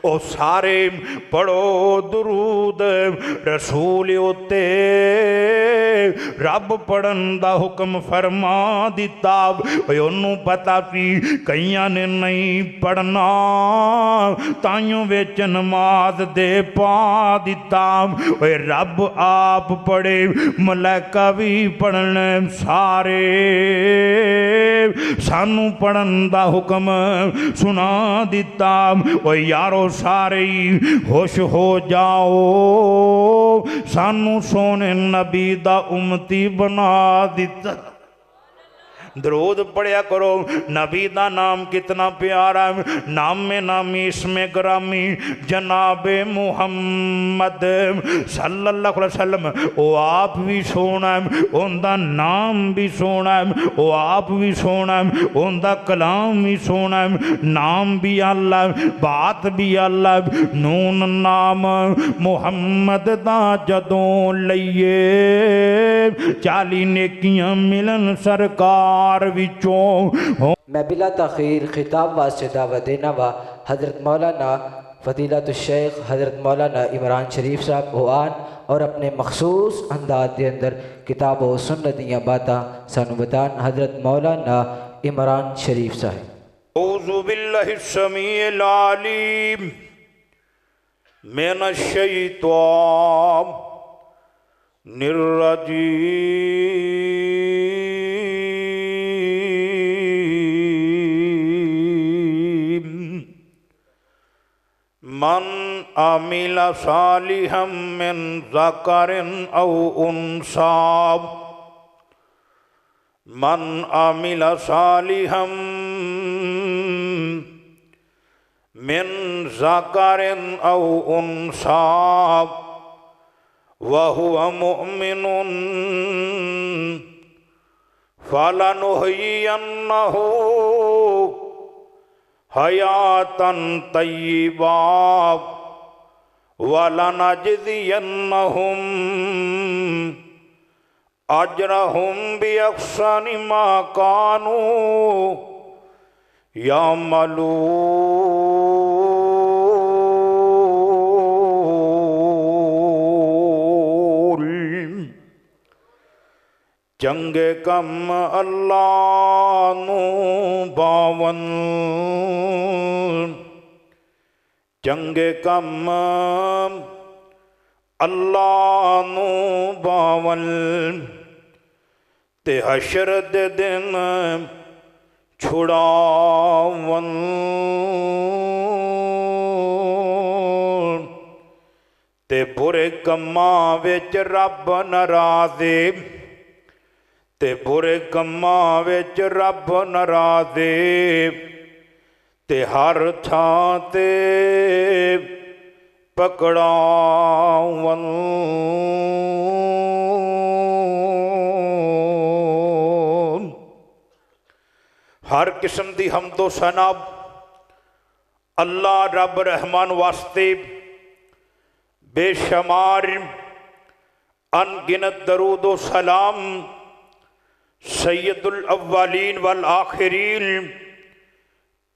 او سارے پڑھو درود رسول اتے رب پڑھن دا حکم فرما دیتا انہوں پتا سی کئیاں نے نہیں پڑھنا تائیوں ویچ نماز دے پا دیتا رب آپ پڑھے ملائکہ بھی پڑھنے سارے سانو پڑھن دا حکم سنا دیتا یارو سارے ہوش ہو جاؤ سانو سونے نبی دا امتی بنا دیتا درود پڑھیا کرو نبی دا نام کتنا پیارا ہے نام میں نامی اسم گرامی جناب محمد صلی اللہ علیہ وسلم او آپ بھی سونا ہے ان دا نام بھی سونا ہے او آپ بھی سونا ہے ان دا کلام بھی سونا ہے نام بھی اللہ ہے بات بھی اللہ ہے نون نام محمد دا جدوں لئیے 40 نیکیاں ملن سرکار میں بلا تاخیر خطاب واسطے دعوت دینا وا حضرت مولانا فضیلت الشیخ حضرت مولانا عمران شریف صاحب ہوان اور اپنے مخصوص انداز دے اندر کتاب و سنت دیاں باتاں سانو بتان حضرت مولانا عمران شریف صاحب اعوذ باللہ السمیع العلیم من الشیطان الرجیم من عمل صالحا من ذکر او انثى من عمل صالحا من ذکر او انثى وهو مؤمن فلنحيينه حیاتاً طیبا وَلَنَجْزِيَنَّهُمْ أَجْرَهُمْ بِأَحْسَنِ مَا كَانُوا يَعْمَلُونَ چنگے کم اللہ نو باون چنگے کم اللہ نو باون تے حشر دے دن چھڑاون تے برے کماں وچ رب ناراضے تے برے کماں وچ رب ناراضے تے ہر تھاں تے پکڑاون ہر قسم دی حمد و ثنا اللہ رب رحمان واسطے بے شمار ان گنت درود و سلام سید الاولین والآخرین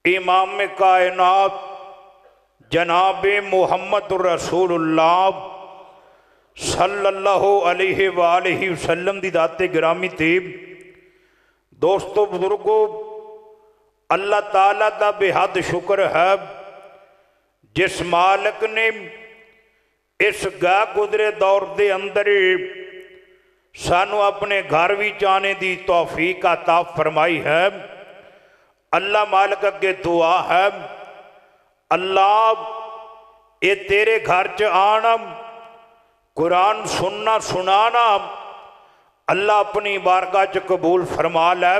امام کائنات جناب محمد رسول اللہ صلی اللہ علیہ وآلہ وسلم دی ذات گرامی تے دوستو بزرگو اللہ تعالیٰ دا بے حد شکر ہے جس مالک نے اس گاہ گزرے دور دے اندر سانو اپنے گھر بھی جانے دی توفیق عطا فرمائی ہے اللہ مالک کے دعا ہے اللہ اے تیرے گھر چ آنا قرآن سننا سنانا اللہ اپنی بارگاہ چ قبول فرما لے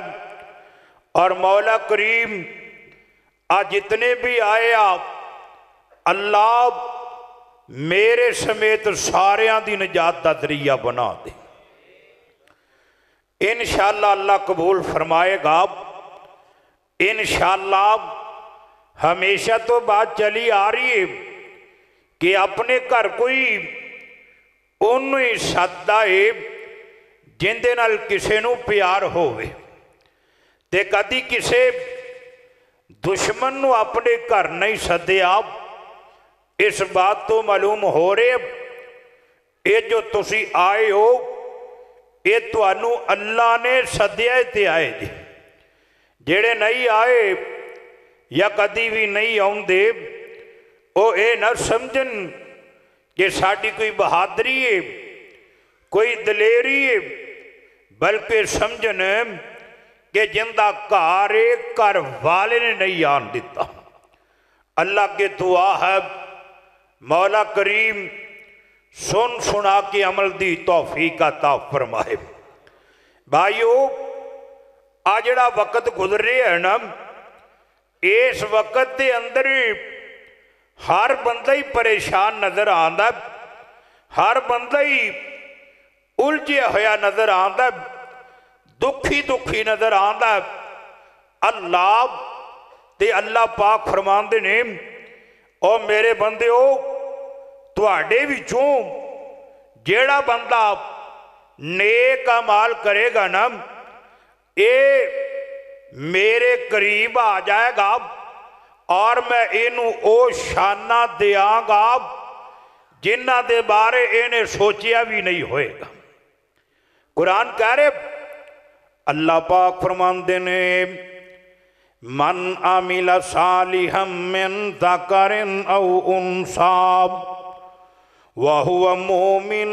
اور مولا کریم آج جتنے بھی آئے آپ اللہ میرے سمیت ساریاں دی نجات دا ذریعہ بنا دے انشاءاللہ اللہ قبول فرمائے گا انشاءاللہ ہمیشہ تو بات چلی آ رہی ہے کہ اپنے گھر کوئی انہی سادہ ہے جن دے نال کسے نو پیار ہوئے تے کدی کسے دشمن نو اپنے گھر نہیں سدے آپ اس بات تو معلوم ہو رہے یہ جو تسی آئے ہو یہ تانوں اللہ نے سدیا تے آئے جی جڑے نہیں آئے یا کدی بھی نہیں آؤندے وہ اے نہ سمجھن کہ ساڈی کوئی بہادری ہے کوئی دلیری ہے بلکہ سمجھن کہ جندہ گھر گھر والے نے نہیں آن دیتا اللہ کے دعا ہے مولا کریم سن سنا کے عمل دی توفیق عطا فرمائے بھائیو آ جڑا وقت گزر رہا ہے نا اس وقت دے اندر ہر بندہ ہی پریشان نظر آندا ہر بندہ ہی الجھیا ہویا نظر آندا دکھی نظر آندا اللہ تے اللہ پاک فرماندے نے او میرے بندے ہو تواڈے وچوں جیڑا بندہ نیک اعمال کرے گا نا اے میرے قریب آ جائے گا اور میں اینوں او شانہ دیاں گا جنہ دے بارے اینے سوچیا بھی نہیں ہوئے گا قرآن کہہ رہے اللہ پاک فرماندے نے من عمل صالحا من ذکر او انثى وَهُوَ مُؤْمِنٌ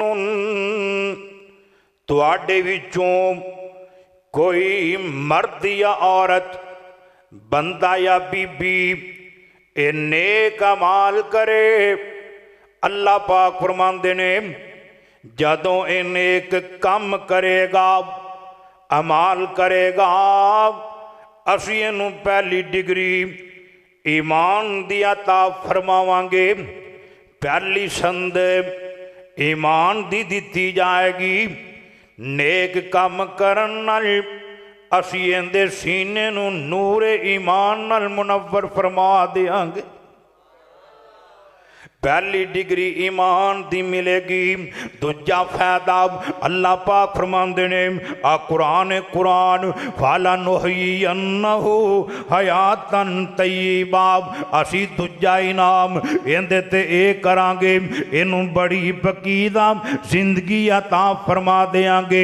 تواڈے وچوں کوئی مرد یا عورت بندہ یا بی بی اے نیک اعمال کرے اللہ پاک فرماندے نے جدوں اے نیک کم کرے گا عمال کرے گا اسی اینوں پہلی ڈگری ایمان دی عطا فرماواں گے پہلی سند ایمان دی دیتی جائے گی نیک کام کرن نال اسی اندے سینے نو نور ایمان نال منور فرما دیاں گے پہلی ڈگری ایمان دی ملے گی دوجا فائدہ اللہ پاک فرماندے نے قرآن فَلَنُحْيِيَنَّهُ حَيَاتًا طَيِّبَةً اسی دوجا انعام اندے تے اے کران گے اینوں بڑی پکیدہ زندگی عطا فرما دیاں گے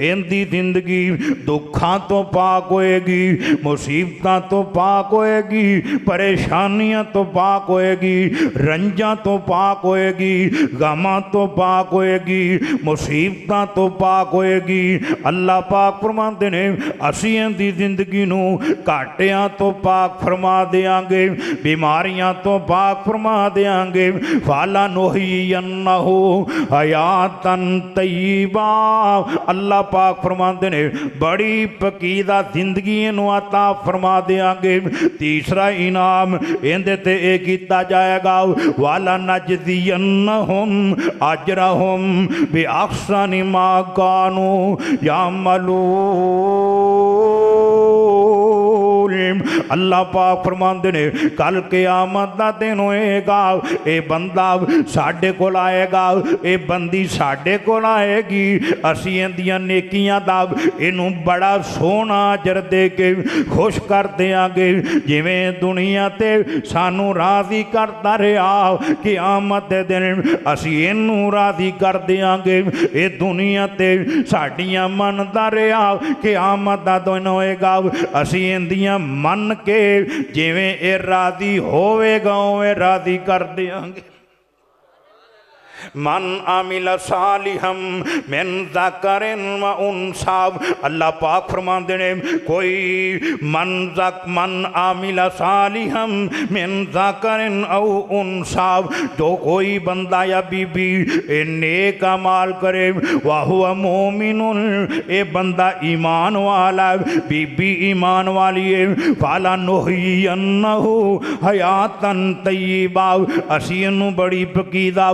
اندی زندگی دکھاں تو پاک ہوئے گی مصیبتاں تو پاک ہوئے گی پریشانیاں تو پاک ہوئے گی رنجاں تو پاک ہوئے گی غماں تو پاک ہوئے گی مصیبتاں تو پاک ہوئے گی اللہ پاک فرماندے نے اسیاں دی زندگی نو کاٹیاں تو پاک فرما دیاں گے بیماریاں تو پاک فرما دیاں گے فَلَنُحْيِيَنَّهُ حَيَاتًا طَيِّبَةً اللہ پاک فرماندے نے بڑی پکیدہ زندگی نو عطا فرما دیاں گے تیسرا انعام اندے تے اے کیتا جائے گا وَلَنَجْزِيَنَّهُمْ أَجْرَهُمْ بِأَحْسَنِ مَا كَانُوا يَعْمَلُونَ اللہ پاک فرماندے نے کل قیامت دا دن ہوئے گا اے بندہ ساڈے کول آئے گا اے بندی ساڈے کول آئے گی اسی اندیاں نیکیاں دا اینوں بڑا سونا اجر دے کے خوش کر دیاں گے جویں دنیا تے سانو راضی کرتا رہا قیامت دے دن اسی اینوں راضی کر دیاں گے اے دنیا تے ساڈیاں مندا رہا قیامت دا دن ہوئے گا اسی اندیاں من کے جویں اے راضی ہوئے گا اوے راضی کر دیاں گے من عمل صالحا من ذکر و انثى اللہ پاک فرماندے نے کوئی من عمل صالحا من ذکر او انثى جو کوئی بندہ یا بی بی اے نیک اعمال کرے وَهُوَ مُؤْمِنٌ اے بندہ ایمان والا بی بی ایمان والی ہے فَلَنُحْيِيَنَّهُ حَيَاتًا طَيِّبَةً اسی انہوں بڑی پکیدہ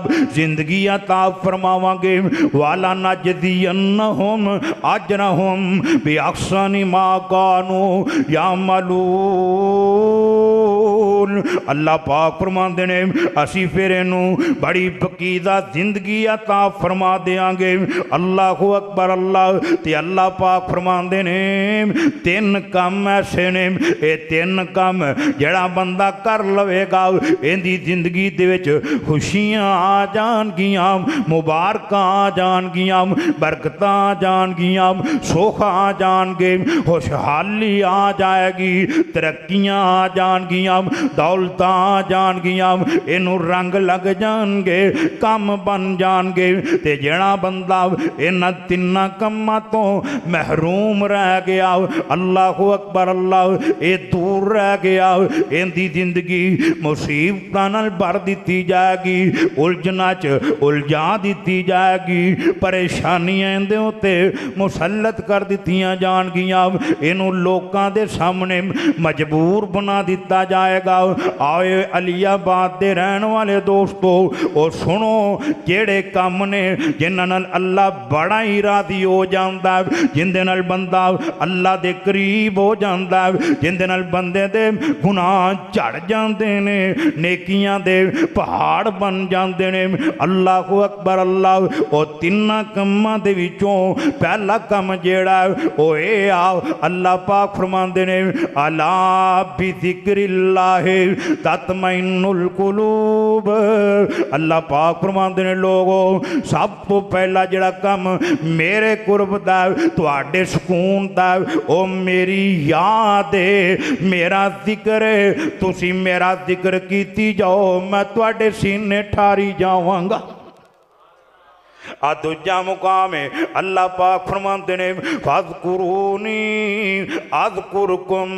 زندگی عطا فرماواں گے وَلَنَجْزِيَنَّهُمْ أَجْرَهُمْ بِأَحْسَنِ مَا كَانُوا يَعْمَلُونَ रसूल अल्लाह पाक फरमाते ने असी फिर इनू बड़ी पकीदा जिंदगी अता फरमा देंगे। अल्लाह अकबर अल्लाह ते अल्लाह पाक फरमाते ने तीन काम ऐसे ने, ये तीन काम जड़ा बंदा कर लवेगा इहदी जिंदगी दे विच खुशियां आ जाणगियां, मुबारकां आ जाणगियां, बरकतां आ जाणगियां, सुख आ जाणगे, खुशहाली आ जाएगी, तरक्कियां आ जाणगियां, दौलतां आ जाणगियां, इनू रंग लग जाणगे, काम बन जाणगे। ते जिहड़ा बंदा इन्हां तिन्नां कम्मां तो महरूम रह गया, अल्लाह अकबर अल्लाह, ये दूर रह गया, इहदी जिंदगी मुसीबतां नाल भर दित्ती जाएगी, उलझना च उलझा दित्ती जाएगी, परेशानियां इहदे उत्ते मुसल्लत कर दित्तियां जाणगियां, इनू लोकां दे सामने मजबूर बना दिता जाएगा। आए अलीयाबाद दे रहन वाले दोस्तों, ओ सुनो जेड़े काम ने जिन्हां नाल अल्लाह बड़ा ही राजी हो जांदा है, जिंदे नाल बंदा अल्लाह दे करीब हो जांदा है, जिंदे नाल बंदे दे गुनाह झड़ जांदे ने, नेकियां दे पहाड़ बन जांदे ने। अल्लाह अकबर अल्लाह, ओ तिन्नां कम्मां दे विचों पहला काम जेड़ा ओ ए आ, अल्लाह पाक फरमांदे ने अला बिज़िक्रिल्लाह तत्मइन्नुल कुलूब। अल्लाह पाक फरमांदे ने लोगो सब तो पहला जेड़ा काम मेरे कुरब दा तुहाडे सुकून दा ओ मेरी याद है, मेरा जिक्र है, तुसी मेरा जिक्र कीती जाओ मैं तुहाडे सीने ठारी जावांगा। आ दूजा मुकाम है अल्लाह पाक फरमाते ने फज़कुरूनी अज़कुरकुम,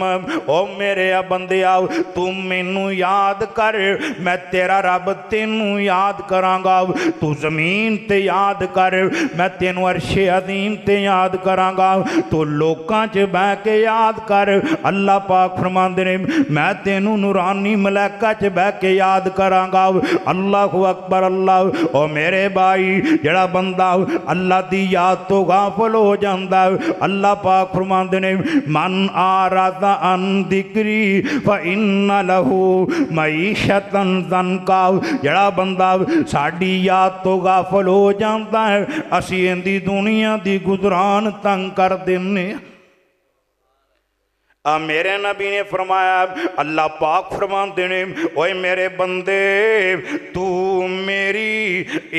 ओ मेरे बंदे आओ तू मैनू याद कर, मैं तेरा रब तेनू याद करांगा। तू ज़मीन ते याद कर, मैं तेनू अर्शे अज़ीम ते याद करांगा। तू लोकां च बह के याद कर, अल्लाह पाक फरमाते ने मैं तेनू नूरानी मलैका च बह के याद करांगा। अल्लाह अकबर अल्लाह, ओ मेरे भाई जड़ा बंदा अल्लाह दी याद तो गाफिल हो जाता है, अल्लाह पाक फरमाते ने मन आरादा अन दिक्री फ इन्ना लहू मईशतन ज़नका। जड़ा बंदा साड़ी याद तो गाफिल हो जाता है, असी इहदी दुनिया दी गुजरान तंग कर देने। मेरे नबी ने फरमाया अल्लाह पाक फरमाते ने ओए मेरे बंदे तू मेरी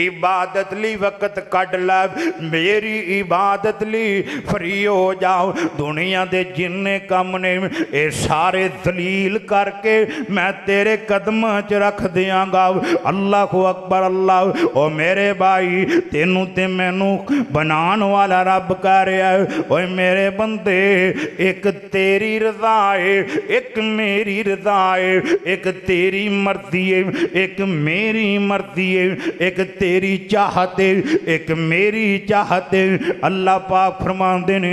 इबादत ली वक्त कट ला, मेरी इबादत ली फ्री हो जाओ। दुनिया दे जिन्ने कम ने ये सारे दलील करके मैं तेरे कदमां च रख दियांगा। अल्लाह अकबर अल्लाह, ओ मेरे भाई तेनू ते मैनू बनाने वाला रब कह रहा है ओए मेरे बंदे एक तेरी रज़ा है, एक मेरी रज़ा है, एक तेरी मर्जी है, एक मेरी मर्जी है, एक तेरी चाहत है, एक मेरी चाहत है। अल्लाह पाक फरमाते ने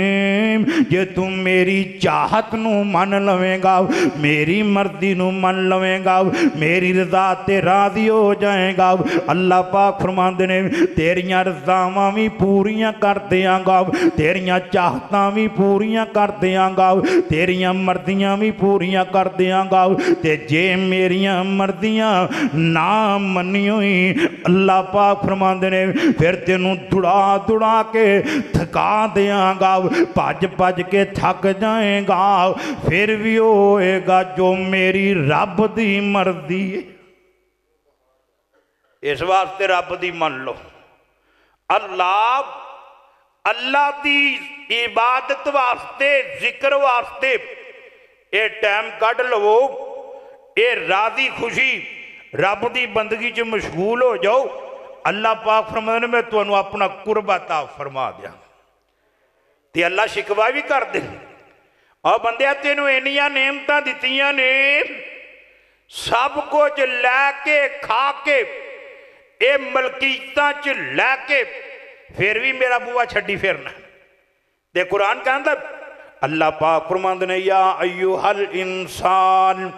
जे तू मेरी चाहत नू मन लवेगा, मेरी मर्जी नू मन लवेगा, मेरी रज़ा ते राज़ी हो जाएगा। अल्लाह पाक फरमाते ने तेरियां रज़ावां भी पूरियां कर देंगा, तेरियां चाहतां भी पूरियां कर देंगा, तेरियां मर्जियां भी पूरियां कर देंगा। ते जे मेरियां मर्जियां ना मनियो ही अल्लाह पाक फरमाते ने फिर तेनू दुड़ा दुड़ा के थका देंगा, भज भज के थक जाएगा, फिर भी होएगा जो मेरी रब दी मर्जी है। इस वास्ते रब दी मन लो। अल्लाह दी इबादत वास्ते जिक्र वास्ते ये टाइम कढ़ लवो, ये राजी खुशी रब की बंदगी च मशगूल हो जाओ। अल्लाह पाक फरमाते मैं तुहानू अपना कुरब अता फरमा दिया। ते अल्लाह शिकवा भी कर दे और बंदे तेनू इन्नियां नेमतां दित्तियां ने, सब कुछ लैके खा के ये मलकीतां च लैके फिर भी मेरा बूआ छड्डी फिरना। ते कुरान कहता अल्लाह पाक फरमाते ने या अय्युहल इंसान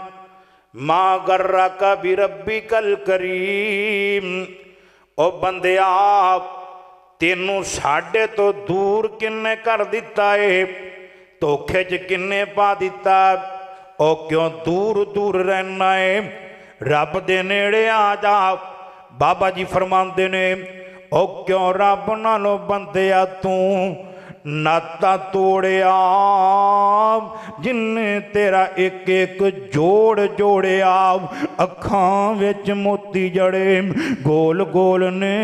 मा गर्रका बिरब्बिकल करीम, ओ बंदे आप तेनू साडे तो दूर किन्ने कर दिता है, धोखे च किन्ने पा दिता। ओ क्यों दूर दूर रहना है, रब दे नेड़े आ जा। बाबा जी फरमाते ने ओ क्यों रब नालों बंदिया तू नाता तोड़िया, जिन्ने तेरा एक एक जोड़ जोड़िया। अखां विच मोती जड़े गोल गोल ने,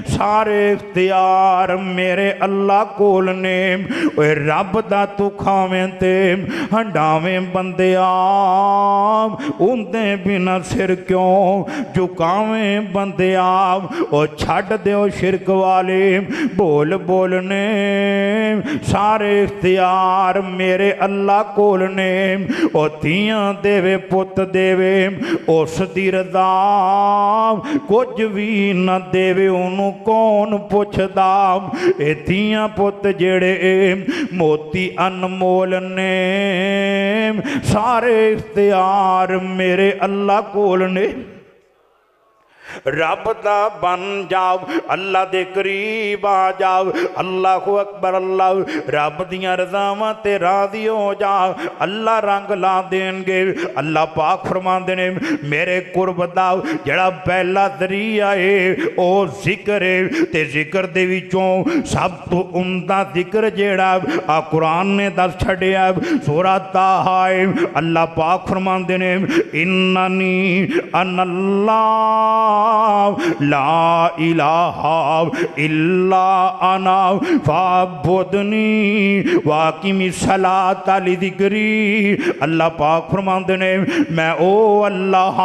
सारे इख्तियार मेरे अल्लाह कोल ने। ओए रब दा तू खावें ते हंडावें बंदिया, उंदे बिना सिर क्यों झुकावें बंदिया। ओ छड्ड दिओ शिरक वाले बोल बोलने, सारे इख्तियार मेरे अल्लाह कोल ने। ओ धीआं देवे पुत देवे उस दी रज़ा, कुछ भी न देवे ओनू कौन पुछदा। ए धीआं पुत जेड़े मोती अनमोल ने, सारे इख्तियार मेरे अल्लाह कोल ने। रब दा बन जाओ, अल्लाह दे करीब आ जाओ। अल्लाह अकबर अल्लाह, रब दियां रज़ावां ते राज़ी हो जा, अल्लाह रंग ला देंगे। अल्लाह पाक फरमांदे ने मेरे कुर्ब दा जड़ा पहला जरिया है ओ जिक्र है, ते जिक्र दे विचों सब तो उमदा जिक्र जेड़ा आ कुरान ने दस छड़िया सूरा ताहा है। अल्लाह पाक फरमांदे ने इन्ननी अनल्लाह ला इलाहा इल्ला अना फाबुदनी वाकिमी सलात लिज़िक्री। अल्लाह पाक फरमांदे ने मैं ओ अल्लाह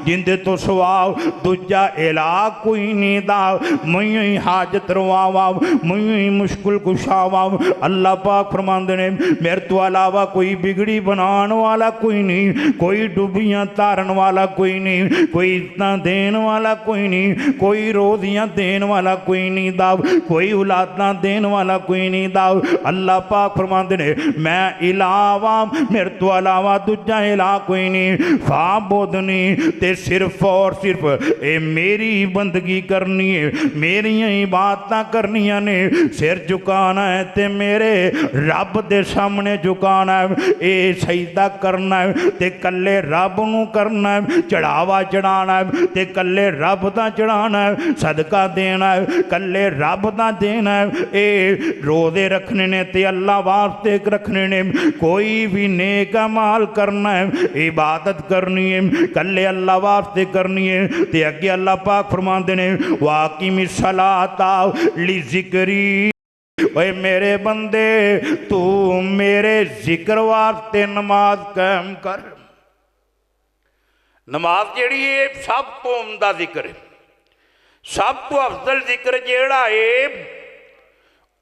जिंदे तो सवा दूजा इला कोई नहीं दा, मुझे ही हाजत रवावा, मुझे ही मुश्किल कुशावा। अल्लाह पाक फरमांदे ने मेरे तो अलावा कोई बिगड़ी बनाने वाला कोई नहीं, कोई डुबियां तारन वाला कोई नहीं, कोई इतना देन वाला कोई नहीं, कोई रोजियां देन वाला कोई नहीं दाव, कोई औलादा देन वाला कोई नहीं दाव। अल्लाह पाक फरमाते ने मैं इलावा मेरे तो अलावा दूजा इला कोई नहीं। फाबुदनी ते सिर्फ और सिर्फ ए मेरी बंदगी करनी है, मेरियां इबादतां करनियां ने। सिर झुकाना है ते मेरे रब दे सामने झुकाना है, ए सजदा करना है ते कल्ले रब नूं करना है, चढ़ावा चढ़ाना है ते कल्ले रब दा चढ़ाना है, सदका देना है कल्ले रब दा देना है। ए रोज़े रखने ने ते अल्लाह वास्ते रखने ने, कोई भी नेक अमाल करना है, इबादत करनी है कल्ले अल्लाह वास्ते करनी है। ते अगे अल्लाह पाक फरमाते ने वाकिमी सलाता लिज़िक्री। ओए मेरे बंदे तू मेरे जिक्र वास्ते नमाज कायम कर। नमाज जिहड़ी है सब तो उमदा जिक्र है, सब तो अफजल जिक्र जिहड़ा है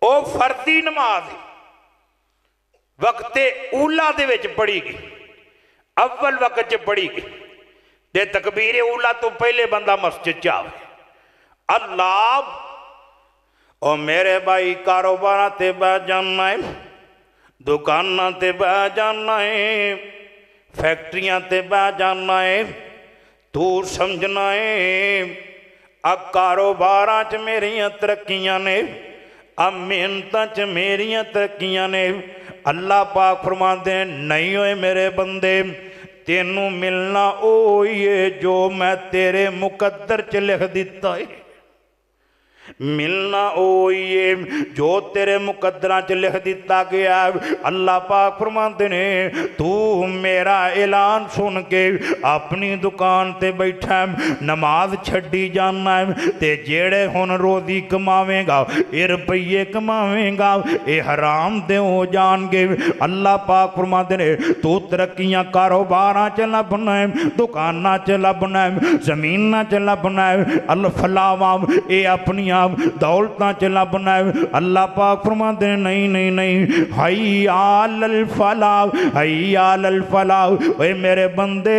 वो फर्दी नमाज है, वक्ते ऊला दे विच पढ़ी गई, अव्वल वक्त च पढ़ी गई। ते तकबीर ऊला तो पहले बंदा मस्जिद च आवे। अल्लाह ओ मेरे भाई कारोबार ते बह जाना है, दुकाना ते बह जाना है, फैक्ट्रियां ते बह जाना है, तू समझना है आ कारोबार च मेरियां तरक्कियां ने, आ मेहनत च मेरियां तरक्कियां ने। अल्लाह पाक फरमाते नहीं होए मेरे बंदे, तेनू मिलना ओही है जो मैं तेरे मुकद्दर च लिख दिता है। मिलना ओही है जो तेरे मुकद्दरां च लिख दिता गया। अल्लाह पाक फरमाते ने तू मेरा ऐलान सुन के अपनी दुकान ते बैठा नमाज छड्डी जाना है, ते जेड़े हुण रोजी कमावेगा ये रुपये कमावेगा ये हराम दे हो जाणगे। अल्लाह पाक फरमाते ने तू तरक्कियां कारोबारां च लभना है, दुकानां च लभना है, जमीनां च लभना है, अल्फलावां ये अपनी दौलतां च लभना है। अल्लाह पाक फरमाते हैं नहीं नहीं नहीं, हय्या अलल फलाह, हय्या अलल फलाह। ओए मेरे बंदे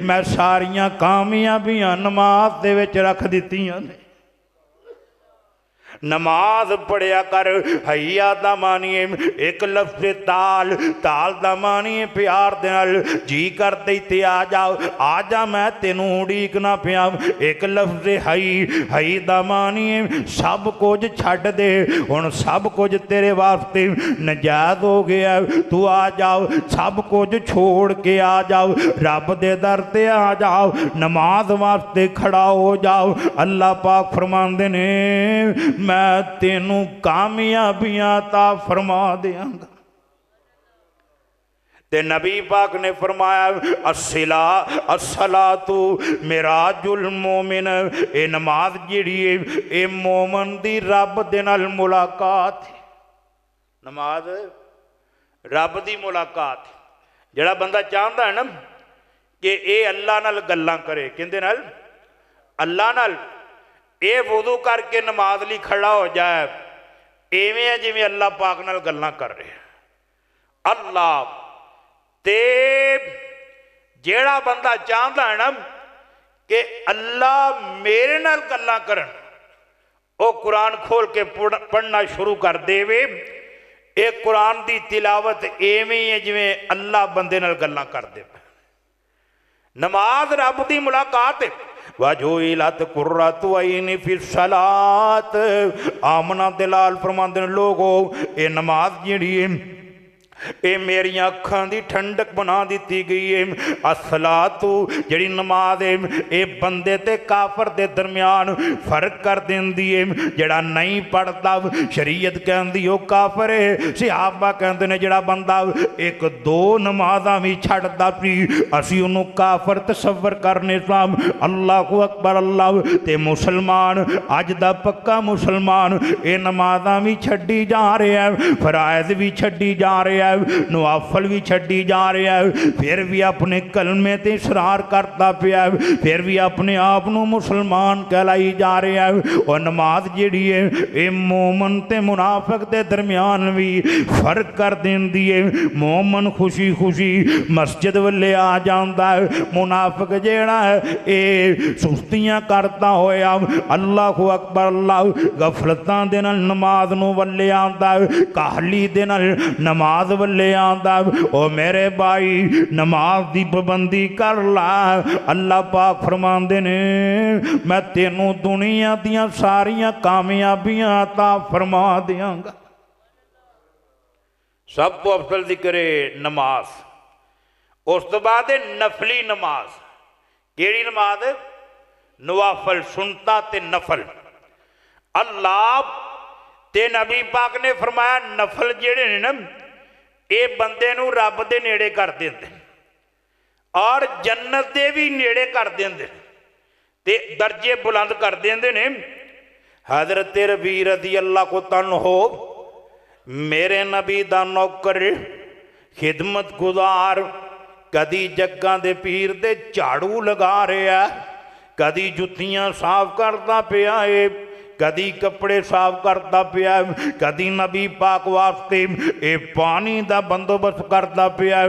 मैं सारियां कामयाबियां नमाज दे विच रख दित्तियां ने। नमाज पढ़िया कर। हैया दा मानीए एक लफ्ज़ ताल, ताल दा मानीए प्यार दे नाल जी करते ते आ जाओ, आ जा मैं तेनू उड़ीकना पिया। एक लफ्ज़ हई, हई दा मानीए सब कुछ छड्ड दे, हुण सब कुछ तेरे वास्ते नजायज़ हो गया, तू आ जाओ, सब कुछ छोड़ के आ जाओ, रब दे दर ते आ जाओ, नमाज वास्ते खड़ा हो जाओ। अल्लाह पाक फरमांदे ने मैं तेनू कामयाबियां ता फरमा देंगा। ते नबी पाक ने फरमाया अस्सिला अस्सलातु मिराजुल मोमिन, ए नमाज जिहड़ी है ए मोमन दी रब दे नाल मुलाकात है। नमाज रब दी मुलाकात है। जिहड़ा बंदा चाहता है ना कि ये अल्लाह नाल गल्लां करे, किहदे नाल? अल्लाह नाल। ये वुदू करके नमाज लई खड़ा हो जाए, इवें है जिवें अल्लाह पाक नाल गल्लां कर रहे हैं। अल्लाह ते जेड़ा बंदा चाहता है ना कि अल्लाह मेरे नाल गल्लां करन, वो कुरान खोल के पढ़ना शुरू कर देवे। ये कुरान की तिलावत इवें है जिवें अल्लाह बंदे नाल गल्लां कर दे। नमाज रब की मुलाकात है। वजुइलत कुर्रतु ऐनी फी सलात, आमना दिलाल फरमांदे ने लोगो ये नमाज जिहड़ी है ये मेरिया अखां की ठंडक बना दी गई है। असलातु जिहड़ी नमाज है ये बंदे ते काफर दे दरम्यान फर्क कर देंदी है। जिहड़ा नहीं पढ़ता शरीयत कहंदी ओ काफर है। सहाबा कहंदे ने जिहड़ा बंदा एक दो नमाज़ां भी छड्डदा सी असीं उहनूं काफर तसव्वुर करने सां। अल्लाहु अकबर। अल्लाह ते मुसलमान अज दा पक्का मुसलमान ये नमाज़ां भी छड्डी जा रहा है, फराइज़ भी छड्डी जा रहा है, नवाफल भी छड्डी जा रहा है, फिर भी अपने कलमे ते इसरार करता पिया, फिर भी अपने आप को मुसलमान कहलाई जा रहा है। और नमाज जिहड़ी है ये मोमन ते मुनाफिक के दरम्यान भी फर्क कर देंदी है। मोमन खुशी खुशी मस्जिद वाले आ जाता है, मुनाफिक जिहड़ा है ये सुस्तियां करता होया अल्लाहु अकबर अल्लाह गफलतां दे नाल नमाज नूं वल्ले आंदा है, काहली दे नाल नमाज वल्ले आंदा। ओ मेरे भाई नमाज दी पाबंदी कर ला। अल्लाह पाक फरमांदे ने मैं तेनू दुनिया दियां सारियां कामयाबियां अता फरमा देंगा। सब तो अफजल जिक्र है नमाज। उस तो बाद है नफली नमाज। केड़ी नमाज? नवाफल सुनता ते नफल। अल्लाह ते नबी पाक ने फरमाया नफल जेड़े ने ना ये बंदे नू रब दे नेड़े कर देंदे और जन्नत दे भी नेड़े कर देंदे ते दर्जे बुलंद कर देंदे ने। हजरत रबी रज़ी अल्लाह को तन हो मेरे नबी दा नौकर खिदमत गुजार कदी जग्गां दे पीर दे झाड़ू लगा रहा, कदी जुत्तियां साफ करता पिया है, कदी कपड़े साफ करता पिया, कदी नबी पाक वास्ते ये पानी का बंदोबस्त करता पिया,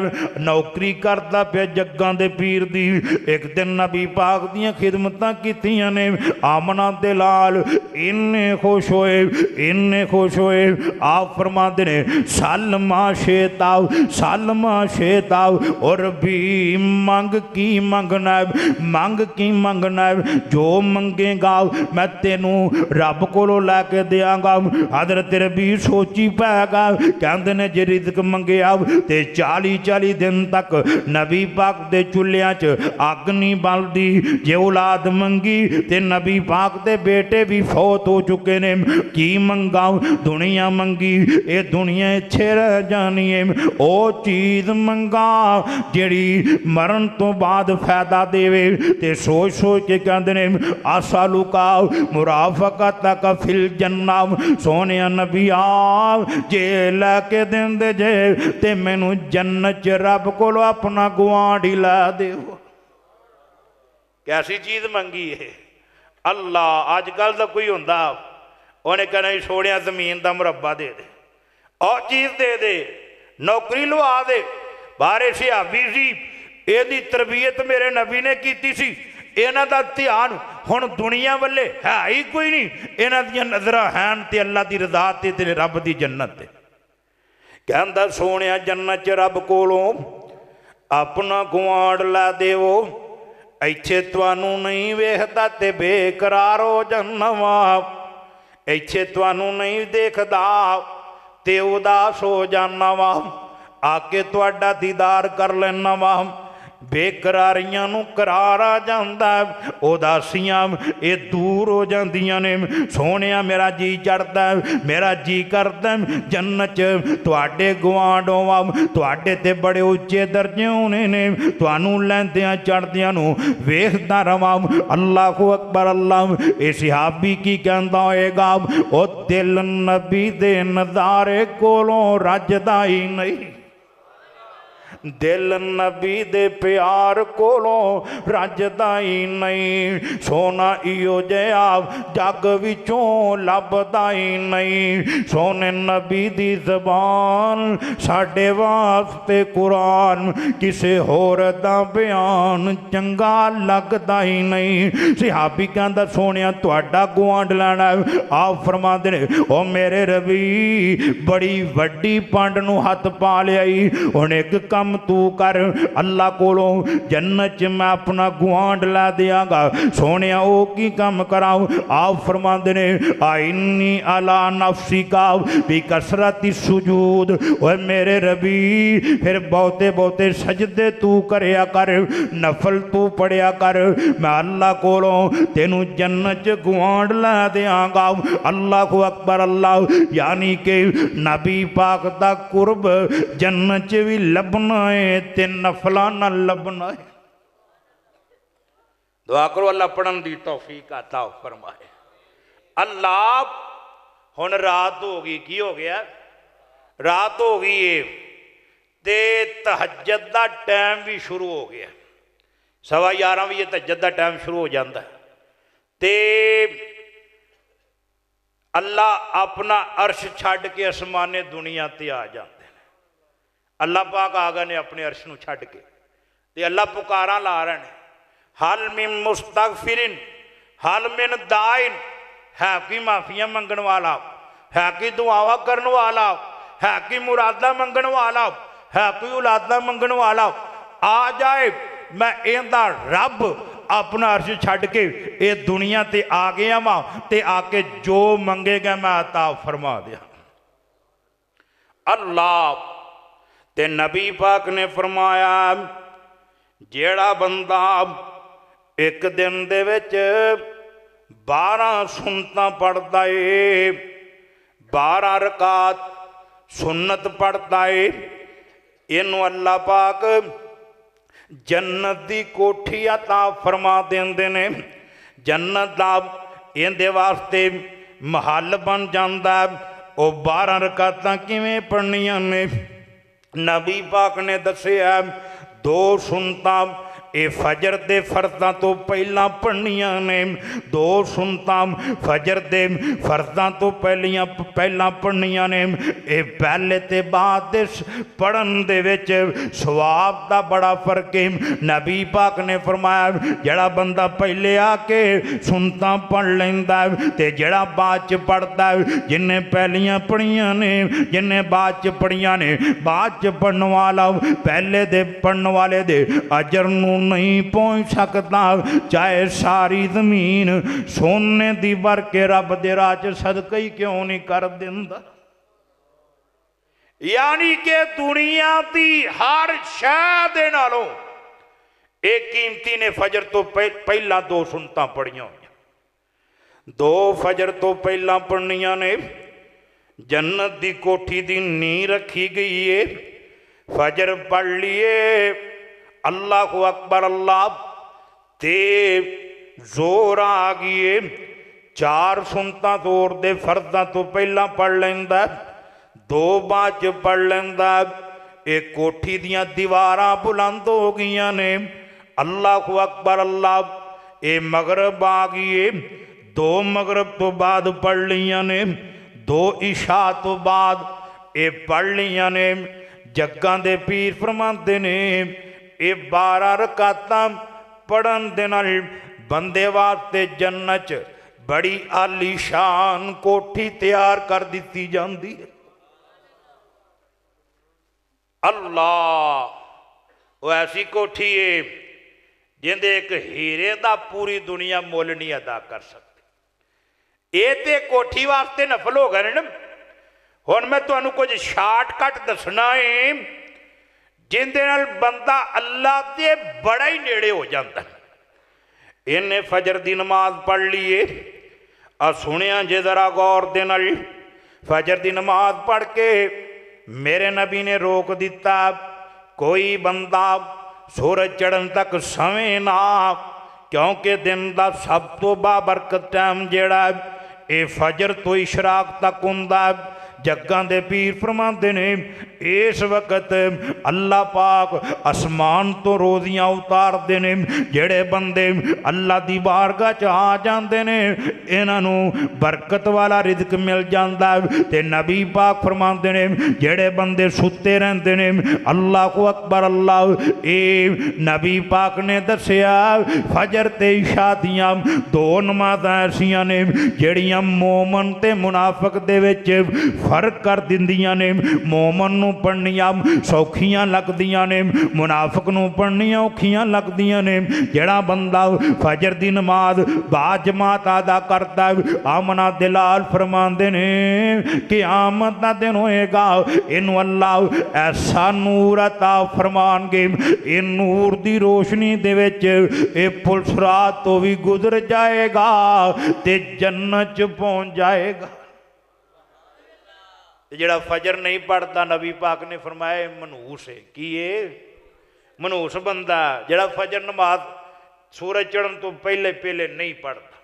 नौकरी करता पिया जग्गां दे पीर दी। एक दिन नबी पाक दियां खिदमतां कीतियां ने। आमना दे लाल इन्ने खुश होए, इन्ने खुश होए। आप फरमाते ने सलमा शेताव, सलमा शेताव। और भी मंग की मंगना है, मंग की मंगना है, जो मंगेगा मैं तेनू रब को लैके देंगा। हजरत रबी सोची पैगा कहते ने जे रिज़्क मंगया तो 40-40 दिन तक नबी पाक दे चुल्हियां च अग नहीं बलदी। जे औलाद मंगी तो नबी पाक दे बेटे भी फौत हो चुके ने। की मंगा? दुनिया मंगी, ये दुनिया इत्थे रह जानी है। ओ चीज़ मंगा जिहड़ी मरण तो बाद फायदा देवे। ते सोच सोच के कहते ने आसा लुका मुराफक तक फिल जन्ना। सोने नबी आप जे लैके देंदे जे ते मैनू जन्नत च रब को अपना गुआंढी ला देओ। कैसी चीज़ मंगी है? अल्लाह अजकल तो कोई होंदा उन्हें कहना छोड़िया जमीन का मुरब्बा दे दे, और चीज़ दे दे, नौकरी लवा दे। बारे सिहाबी सी, एदी तरबियत मेरे नबी ने की सी। इन्हां दा ध्यान हुण दुनिया वाले है ही कोई नहीं, इन्हां दियां नज़रां हैन ते अल्लाह दी रज़ा ते रब दी जन्नत ते। कहंदा सोहणिया जन्नत च रब कोलों अपना गुआंढ लै देवो, इत्थे तुहानू नहीं वेखदा ते बेकरार हो जाना वा, इत्थे तुहानू नहीं देखदा ते उदास हो जाना वा, आके तुहाडा दीदार कर लेना वा। बेकरारियां नू करार आ जांदा, उदासियां ये दूर हो जांदियां ने। सोहणिया मेरा जी चढ़दा, मेरा जी करदा जन्नत च तुहाडे गुआंढ होवां, तुहाडे ते बड़े उच्चे दर्जे होने ने, तुहानू लैंदियां चढ़दियां नू वेखदा रवां। अल्लाहु अकबर अल्लाह। ये सहाबी की कहंदा होएगा, ओ दिल नबी दे नज़ारे कोलों रजदा ही नहीं, दिल नबी दे प्यार कोलों रजदा ही नहीं, सोना इहो जिहा जग विचों लभदा ही नहीं। सोने नबी दी ज़बान साडे वास्ते कुरान, किसे होर दा बयान चंगा लगदा ही नहीं। सहाबी कहंदा सोनिया तुहाडा गुआंढ लैना, आप फरमांदे ने ओ मेरे रबी बड़ी वड्डी पंड नू हथ पा लियाई, हुण एक कम तू कर, अल्लाह कोलों जन्नत च मैं अपना गुआंढ लै दियांगा। सोने ओ की कम कराऊं? आप फरमांदे ने आइन्नी अला नफ्सी का भी कसरत सुजूद, ओए मेरे रबी फिर बहुते बहुते सजदे तू करया कर, नफल तू पढ़िया कर, मैं अल्लाह कोलों तेनू जन्नत च गुआंढ लै दियांगा। अल्लाह अकबर अल्लाह। यानी कि नबी पाक दा कुर्ब जन्नत च भी लभना है ते नफला ना लभना है। दुआ करो अल्लाह पढ़न दी तौफीक अता फरमाए। अल्लाह हुण रात हो गई, की हो गया? रात हो गई है ते तहज्जुद दा टाइम भी शुरू हो गया। 11:15 बजे तहज्जुद दा टाइम शुरू हो जाता है ते अल्लाह अपना अर्श छड्ड के आसमाने दुनिया ते आ जाते हैं। अल्लाह पाक आ गए ने अपने अर्श नूं छड्ड के ते अल्लाह पुकारा ला रहे हैं, हल मिन मुस्तगफिरिन हल मिन दाइन, है कि माफिया मंगण वाला, है कि दुआवा करने वाला, है कि मुरादा मंगण वाला, है कोई औलादा मंगण वाला, आ जाए मैं इहदा रब अपना अर्श छड्ड के ये दुनिया ते आ गया वा ते आके जो मंगेगा मैं अता फरमा दिया। अल्लाह ते नबी पाक ने फरमाया जेड़ा बंदा एक दिन दे विच 12 सुन्नतां पढ़दा है, 12 रकात सुन्नत पढ़दा है, इनू अल्लाह पाक जन्नत दी कोठी अता फरमा देंदे ने। जन्नत दा इहदे वास्ते महल बन जांदा। ओ 12 रकातां किवें पढ़नियां ने? नबी पाक ने दसिया 2 सुन्नतां ये फजर दे फर्दां तो पहला पढ़नियां ने, 2 सुन्नतां फजर दे फर्दां तो पहला पढ़नियां ने। ये पहले ते बाद दे पढ़न दे विच सवाब दा बड़ा फर्क है। नबी पाक ने फरमाया जेड़ा बंदा पहले आके सुन्नतां पढ़ लैंदा ते जेड़ा बाद च पढ़दा, जिन्हें पहलियां पढ़ियां ने जिन्हें बाद च पढ़ियां ने, बाद च पढ़न वाला पहले दे पढ़न वाले दे अजर नूं नहीं पहुंच सकता, चाहे सारी जमीन सोने दी भर के रब दे राह च सदका ही क्यों नहीं कर दिंदा। यानी कि दुनिया दी हर शै दे नालों एक कीमती ने फजर तो पहला 2 सुन्नतां पढ़ियां होईयां, 2 फजर तो पहला पढ़नियां ने। जन्नत दी कोठी दी नींह रखी गई है। फजर पढ़ लिए, अल्लाह अकबर अल्लाह ते जोर आ गई। 4 सुन्नतां जोर दे फर्दां तो पहला पढ़ लैंदा, 2 बाद च पढ़ लैंदा। एक कोठी दियां दीवारां बुलंद हो गईयां ने। अल्लाह अकबर अल्लाह। ये मगरब आ गई, 2 मगरब तो बाद पढ़ लियां ने, 2 इशा तो बाद ये पढ़ लियां ने। जग्गां दे पीर फरमांदे ने ये 12 रकातां ਪੜਨ ਦੇ ਨਾਲ ਬੰਦੇ ਵਾਸਤੇ ਜੰਨਤ 'ਚ ਬੜੀ ਆਲੀਸ਼ਾਨ ਕੋਠੀ ਤਿਆਰ ਕਰ ਦਿੱਤੀ ਜਾਂਦੀ ਹੈ। ਅੱਲਾਹ, ਉਹ ਐਸੀ ਕੋਠੀ ਏ ਜਿੰਦੇ ਇੱਕ ਹੀਰੇ ਦਾ ਪੂਰੀ ਦੁਨੀਆ ਮੁੱਲ ਨਹੀਂ ਅਦਾ ਕਰ ਸਕਦੀ। ਇਹ ਤੇ ਕੋਠੀ ਵਾਸਤੇ ਨਫਲ ਹੋ ਗਏ ਨੇ। ਹੁਣ ਮੈਂ ਤੁਹਾਨੂੰ ਕੁਝ ਸ਼ਾਰਟਕਟ ਦੱਸਣਾ ਏ ਜਿੰਦੇ ਨਾਲ ਬੰਦਾ ਅੱਲਾ ਦੇ ਬੜਾ ਹੀ ਨੇੜੇ ਹੋ ਜਾਂਦਾ। ਇਹਨੇ ਫਜਰ ਦੀ ਨਮਾਜ਼ ਪੜ੍ਹ ਲਈਏ। ਆ ਸੁਣਿਆ ਜੇ ਜ਼ਰਾ ਗੌਰ ਦੇ ਨਾਲ, ਫਜਰ ਦੀ ਨਮਾਜ਼ ਪੜ੍ਹ ਕੇ ਮੇਰੇ ਨਬੀ ਨੇ ਰੋਕ ਦਿੱਤਾ, ਕੋਈ ਬੰਦਾ ਸੂਰਜ ਚੜ੍ਹਨ ਤੱਕ ਸਵੇਂ ਨਾ, ਕਿਉਂਕਿ ਦਿਨ ਦਾ ਸਭ ਤੋਂ ਬਾਬਰਕਤ ਟਾਈਮ ਜਿਹੜਾ ਇਹ ਫਜਰ ਤੋਂ ਇਸ਼ਰਾਕ ਤੱਕ ਹੁੰਦਾ। ਜੱਗਾਂ ਦੇ ਪੀਰ ਫਰਮਾਉਂਦੇ ਨੇ ਇਸ ਵਕਤ ਅੱਲਾ ਪਾਕ ਅਸਮਾਨ ਤੋਂ ਰੋਜ਼ੀਆਂ ਉਤਾਰਦੇ ਨੇ। ਜਿਹੜੇ ਬੰਦੇ ਅੱਲਾ ਦੀ ਬਾਰਗਾਹ 'ਚ ਆ ਜਾਂਦੇ ਨੇ ਇਹਨਾਂ ਨੂੰ ਬਰਕਤ ਵਾਲਾ ਰਿਜ਼ਕ ਮਿਲ ਜਾਂਦਾ। ਤੇ ਨਬੀ ਪਾਕ ਫਰਮਾਉਂਦੇ ਨੇ ਜਿਹੜੇ ਬੰਦੇ ਸੁੱਤੇ ਰਹਿੰਦੇ ਨੇ, ਅੱਲਾਹੁ ਅਕਬਰ ਅੱਲਾਹ, ਇਹ ਨਬੀ ਪਾਕ ਨੇ ਦੱਸਿਆ ਫਜਰ ਤੇ ਇਸ਼ਾ ਦੀਆਂ ਦੋ ਨਮਾਜ਼ਾਂ ਐਸੀਆਂ ਨੇ ਜਿਹੜੀਆਂ ਮੋਮਨ ਤੇ ਮੁਨਾਫਿਕ ਦੇ ਵਿੱਚ ਫਰਕ ਕਰ ਦਿੰਦੀਆਂ ਨੇ। ਮੋਮਨ ਨੂੰ ਪੜ੍ਹਨੀਆਂ ਸੌਖੀਆਂ ਲੱਗਦੀਆਂ ਨੇ, ਮੁਨਾਫਿਕ ਨੂੰ ਪੜ੍ਹਨੀਆਂ ਔਖੀਆਂ ਲੱਗਦੀਆਂ ਨੇ। ਜਿਹੜਾ ਬੰਦਾ ਫਜਰ ਦੀ ਨਮਾਜ਼ ਬਾਜਮਾਤ ਅਦਾ ਕਰਦਾ, ਆਮਨਾ ਦਿਲਾਲ ਫਰਮਾਉਂਦੇ ਨੇ ਕਿਆਮਤ ਦਾ ਦਿਨ ਹੋਏਗਾ ਇਹਨੂੰ ਅੱਲਾਹ ਐਸਾ ਨੂਰ ਅਤਾ ਫਰਮਾਨਗੇ, ਇਹ ਨੂਰ ਦੀ ਰੋਸ਼ਨੀ ਦੇ ਵਿੱਚ ਇਹ ਪੁਲਿਸ ਰਾਤ ਤੋਂ ਵੀ ਗੁਜ਼ਰ ਜਾਏਗਾ ਤੇ ਜੰਨਤ 'ਚ ਪਹੁੰਚ ਜਾਏਗਾ। ਜਿਹੜਾ ਫਜਰ ਨਹੀਂ ਪੜ੍ਹਦਾ ਨਬੀ ਪਾਕ ਨੇ ਫਰਮਾਇਆ ਮਨਹੂਸ ਹੈ। ਕੀ ਇਹ ਮਨਹੂਸ ਬੰਦਾ ਜਿਹੜਾ ਫਜਰ ਨਮਾਜ਼ ਸੂਰਜ ਚੜ੍ਹਨ ਤੋਂ ਪਹਿਲੇ ਪਹਿਲੇ ਨਹੀਂ ਪੜ੍ਹਦਾ।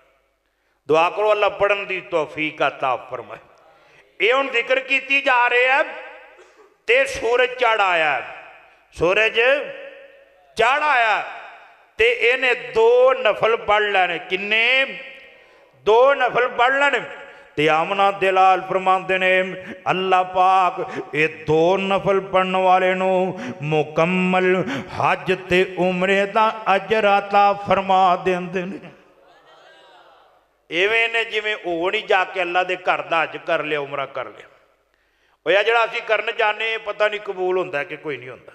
ਦੁਆ ਕਰੋ ਅੱਲਾ ਪੜ੍ਹਨ ਦੀ ਤੌਫੀਕ ਅਤਾ ਫਰਮਾਏ। ਇਹ ਹੁਣ ਜ਼ਿਕਰ ਕੀਤੀ ਜਾ ਰਿਹਾ ਤੇ ਸੂਰਜ ਚੜ੍ਹ ਆਇਆ, ਸੂਰਜ ਚੜ੍ਹ ਆਇਆ ਤੇ ਇਹਨੇ ਦੋ ਨਫਲ ਪੜ੍ਹ ਲੈਣੇ। ਕਿੰਨੇ? ਦੋ ਨਫਲ ਪੜ੍ਹ ਲੈਣੇ। ਤੇ ਆਮਨਾ ਦਿਲਾਲ ਫਰਮਾਉਂਦੇ ਨੇ ਅੱਲਾ ਪਾਕ ਇਹ ਦੋ ਨਫਲ ਪੜਨ ਵਾਲੇ ਨੂੰ ਮੁਕੰਮਲ ਹਜ ਤੇ ਉਮਰੇ ਦਾ ਅਜਰ ਅਤਾ ਫਰਮਾ ਦਿੰਦੇ ਨੇ। ਇਵੇਂ ਨੇ ਜਿਵੇਂ ਉਹ ਨਹੀਂ ਜਾ ਕੇ ਅੱਲਾ ਦੇ ਘਰ ਦਾ ਹਜ ਕਰ ਲਿਆ, ਉਮਰਾ ਕਰ ਲਿਆ। ਉਹ ਆ ਜਿਹੜਾ ਅਸੀਂ ਕਰਨ ਜਾਂਦੇ ਪਤਾ ਨਹੀਂ ਕਬੂਲ ਹੁੰਦਾ ਕਿ ਕੋਈ ਨਹੀਂ ਹੁੰਦਾ।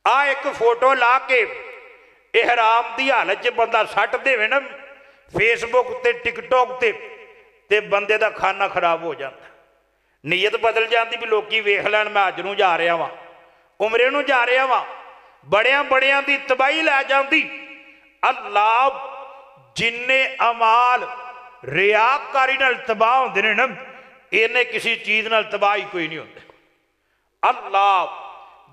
ਆ ਇੱਕ ਫੋਟੋ ਲਾ ਕੇ ਇਹਰਾਮ ਦੀ ਹਾਲਤ 'ਚ ਬੰਦਾ ਸੱਟ ਦੇਵੇ ਨਾ ਫੇਸਬੁੱਕ ਤੇ ਟਿਕਟੋਕ ਤੇ ਬੰਦੇ ਦਾ ਖਾਨਾ ਖਰਾਬ ਹੋ ਜਾਂਦਾ। ਨੀਅਤ ਬਦਲ ਜਾਂਦੀ ਵੀ ਲੋਕੀ ਵੇਖ ਲੈਣ ਮੈਂ ਹਜ ਨੂੰ ਜਾ ਰਿਹਾ ਵਾਂ, ਉਮਰੇ ਨੂੰ ਜਾ ਰਿਹਾ ਵਾਂ। ਬੜਿਆਂ ਬੜਿਆਂ ਦੀ ਤਬਾਹੀ ਲੈ ਜਾਂਦੀ। ਅੱਲਾਹ ਜਿੰਨੇ ਅਮਾਲ ਰਿਆਕਾਰੀ ਨਾਲ ਤਬਾਹ ਹੁੰਦੇ ਨੇ ਨਾ, ਇਹਨੇ ਕਿਸੇ ਚੀਜ਼ ਨਾਲ ਤਬਾਹੀ ਕੋਈ ਨਹੀਂ ਹੁੰਦਾ। ਅੱਲਾਹ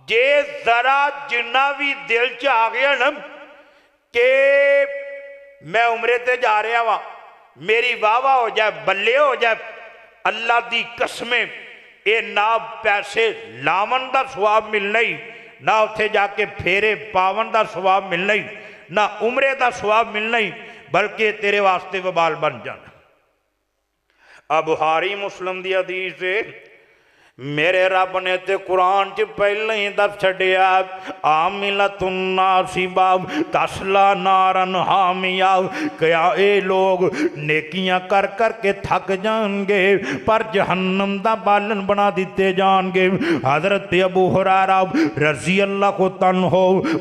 ਜੇ ਜ਼ਰਾ ਜਿੰਨਾ ਵੀ ਦਿਲ 'ਚ ਆ ਗਿਆ ਨਾ ਕਿ ਮੈਂ ਉਮਰੇ ਤੇ ਜਾ ਰਿਹਾ ਵਾਂ, ਮੇਰੀ ਵਾਹ ਵਾਹ ਹੋ ਜਾਏ, ਬੱਲੇ ਹੋ ਜਾਏ, ਅੱਲਾ ਦੀ ਕਸਮੇ ਇਹ ਨਾ ਪੈਸੇ ਲਾਵਣ ਦਾ ਸਵਾਬ ਮਿਲਣਾ ਹੀ, ਨਾ ਉੱਥੇ ਜਾ ਕੇ ਫੇਰੇ ਪਾਵਣ ਦਾ ਸਵਾਬ ਮਿਲਣਾ ਹੀ, ਨਾ ਉਮਰੇ ਦਾ ਸਵਾਬ ਮਿਲਣਾ ਹੀ, ਬਲਕਿ ਤੇਰੇ ਵਾਸਤੇ ਵਬਾਲ ਬਣ ਜਾਣਾ। ਆ ਬੁਖਾਰੀ ਮੁਸਲਿਮ ਦੀ ਹਦੀਸ ਹੈ। ਮੇਰੇ ਰੱਬ ਨੇ ਤੇ ਕੁਰਾਨ 'ਚ ਪਹਿਲਾਂ ਹੀ ਦੱਸ ਛੱਡਿਆ ਆਮਿਲਤੁਨ ਨਾਸਿਬਾ ਤਸਲਾ ਨਾਰਨ ਹਾਮੀਆ। ਕਿਆ ਇਹ ਲੋਕ ਨੇਕੀਆਂ ਕਰ ਕਰਕੇ ਥੱਕ ਜਾਣਗੇ ਪਰ ਜਹੰਨਮ ਦਾ ਬਾਲਣ ਬਣਾ ਦਿੱਤੇ ਜਾਣਗੇ। ਹਜ਼ਰਤ ਅਬੂ ਹੁਰੈਰਾ ਰਜ਼ੀ ਅੱਲਾਹੁ ਤਆਲਾ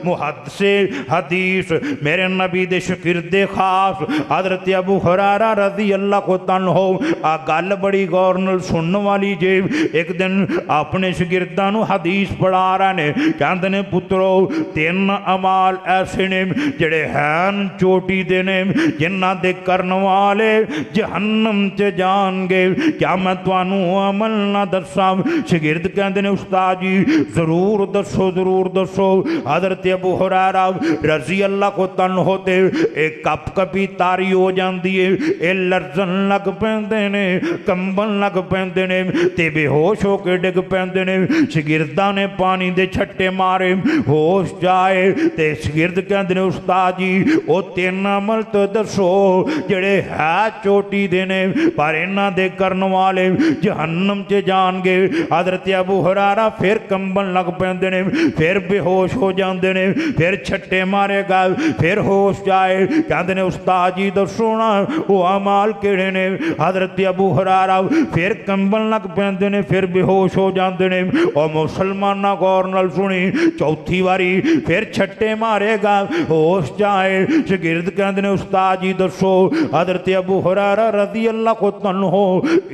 ਮੁਹੱਦਿਸੇ ਹਦੀਸ ਮੇਰੇ ਨਬੀ ਦੇ ਸ਼ਾਗਿਰਦੇ ਖਾਸ ਹਜ਼ਰਤ ਅਬੂ ਹੁਰੈਰਾ ਰਜ਼ੀ ਅੱਲਾਹੁ ਤਆਲਾ ਆ ਗੱਲ ਬੜੀ ਗੌਰ ਨਾਲ ਸੁਣਨ ਵਾਲੀ ਜੇ। ਇੱਕ ਆਪਣੇ ਸ਼ਾਗਿਰਦਾਂ ਨੂੰ ਹਦੀਸ ਪੜ੍ਹਾ ਰਹੇ ਨੇ, ਕਹਿੰਦੇ ਨੇ ਪੁੱਤਰੋ ਤਿੰਨ ਅਮਾਲ ਐਸੇ ਨੇ ਜਿਹੜੇ ਹੈਨ ਚੋਟੀ ਦੇ ਨੇ, ਜਿਨ੍ਹਾਂ ਦੇ ਕਰਨ ਵਾਲੇ ਜਹੰਨਮ 'ਚ ਜਾਣਗੇ। ਕਿਆ ਮੈਂ ਤੁਹਾਨੂੰ ਅਮਲ ਨਾ ਦੱਸਾਂ? ਸ਼ਾਗਿਰਦ ਕਹਿੰਦੇ ਨੇ ਉਸਤਾਦ ਜੀ ਜ਼ਰੂਰ ਦੱਸੋ, ਜ਼ਰੂਰ ਦੱਸੋ। ਹਜ਼ਰਤ ਅਬੂ ਹੁਰੈਰਾ ਰਜ਼ੀ ਅੱਲਾਹੁ ਤਆਲਾ ਤੇ ਇਹ ਕੱਪ ਕਪੀ ਤਾਰੀ ਹੋ ਜਾਂਦੀ ਹੈ, ਇਹ ਲਰਜ਼ਣ ਲੱਗ ਪੈਂਦੇ ਨੇ, ਕੰਬਣ ਲੱਗ ਪੈਂਦੇ ਨੇ ਤੇ ਬੇਹੋਸ਼ ਹੋ ਕੇ ਡਿੱਗ ਪੈਂਦੇ ਨੇ। ਸ਼ਾਗਿਰਦਾਂ ਨੇ ਪਾਣੀ ਦੇ ਛੱਟੇ ਮਾਰੇ, ਹੋਸ਼ ਜਾਏ ਤੇ ਸ਼ਾਗਿਰਦ ਕਹਿੰਦੇ ਨੇ ਉਸਤਾਦ ਜੀ ਉਹ 3 ਅਮਲ ਤੋਂ ਦੱਸੋ ਜਿਹੜੇ ਹੈ ਚੋਟੀ ਦੇ ਨੇ ਪਰ ਇਹਨਾਂ ਦੇ ਕਰਨ ਵਾਲੇ ਜਹੰਨਮ 'ਚ ਜਾਣਗੇ। ਹਜ਼ਰਤ ਅਬੂ ਹੁਰੈਰਾ ਫਿਰ ਕੰਬਣ ਲੱਗ ਪੈਂਦੇ ਨੇ, ਫਿਰ ਬੇਹੋਸ਼ ਹੋ ਜਾਂਦੇ ਨੇ, ਫਿਰ ਛੱਟੇ ਮਾਰੇਗਾ, ਫਿਰ ਹੋਸ਼ ਜਾਏ। ਕਹਿੰਦੇ ਨੇ ਉਸਤਾਦ ਜੀ ਦੱਸੋ ਨਾ ਉਹ ਅਮਾਲ ਕਿਹੜੇ ਨੇ। ਹਜ਼ਰਤ ਅਬੂ ਹੁਰੈਰਾ ਫਿਰ ਕੰਬਣ ਲੱਗ ਪੈਂਦੇ ਨੇ, ਫਿਰ ਬੇਹੋਸ਼ ਹੋ ਜਾਂਦੇ ਨੇ। ਉਹ ਮੁਸਲਮਾਨਾਂ ਗੌਰ ਨਾਲ ਸੁਣੀ, ਚੌਥੀ ਵਾਰੀ ਫਿਰ ਛੱਟੇ ਮਾਰੇਗਾ, ਹੋਸ਼ ਜਾਏ। ਸ਼ਾਗਿਰਦ ਕਹਿੰਦੇ ਨੇ ਉਸਤਾਦ ਜੀ ਦੱਸੋ। ਹਜ਼ਰਤ ਅਬੂ ਹੁਰੈਰਾ ਰਜ਼ੀ ਅੱਲਾਹੁ ਤਆਲਾ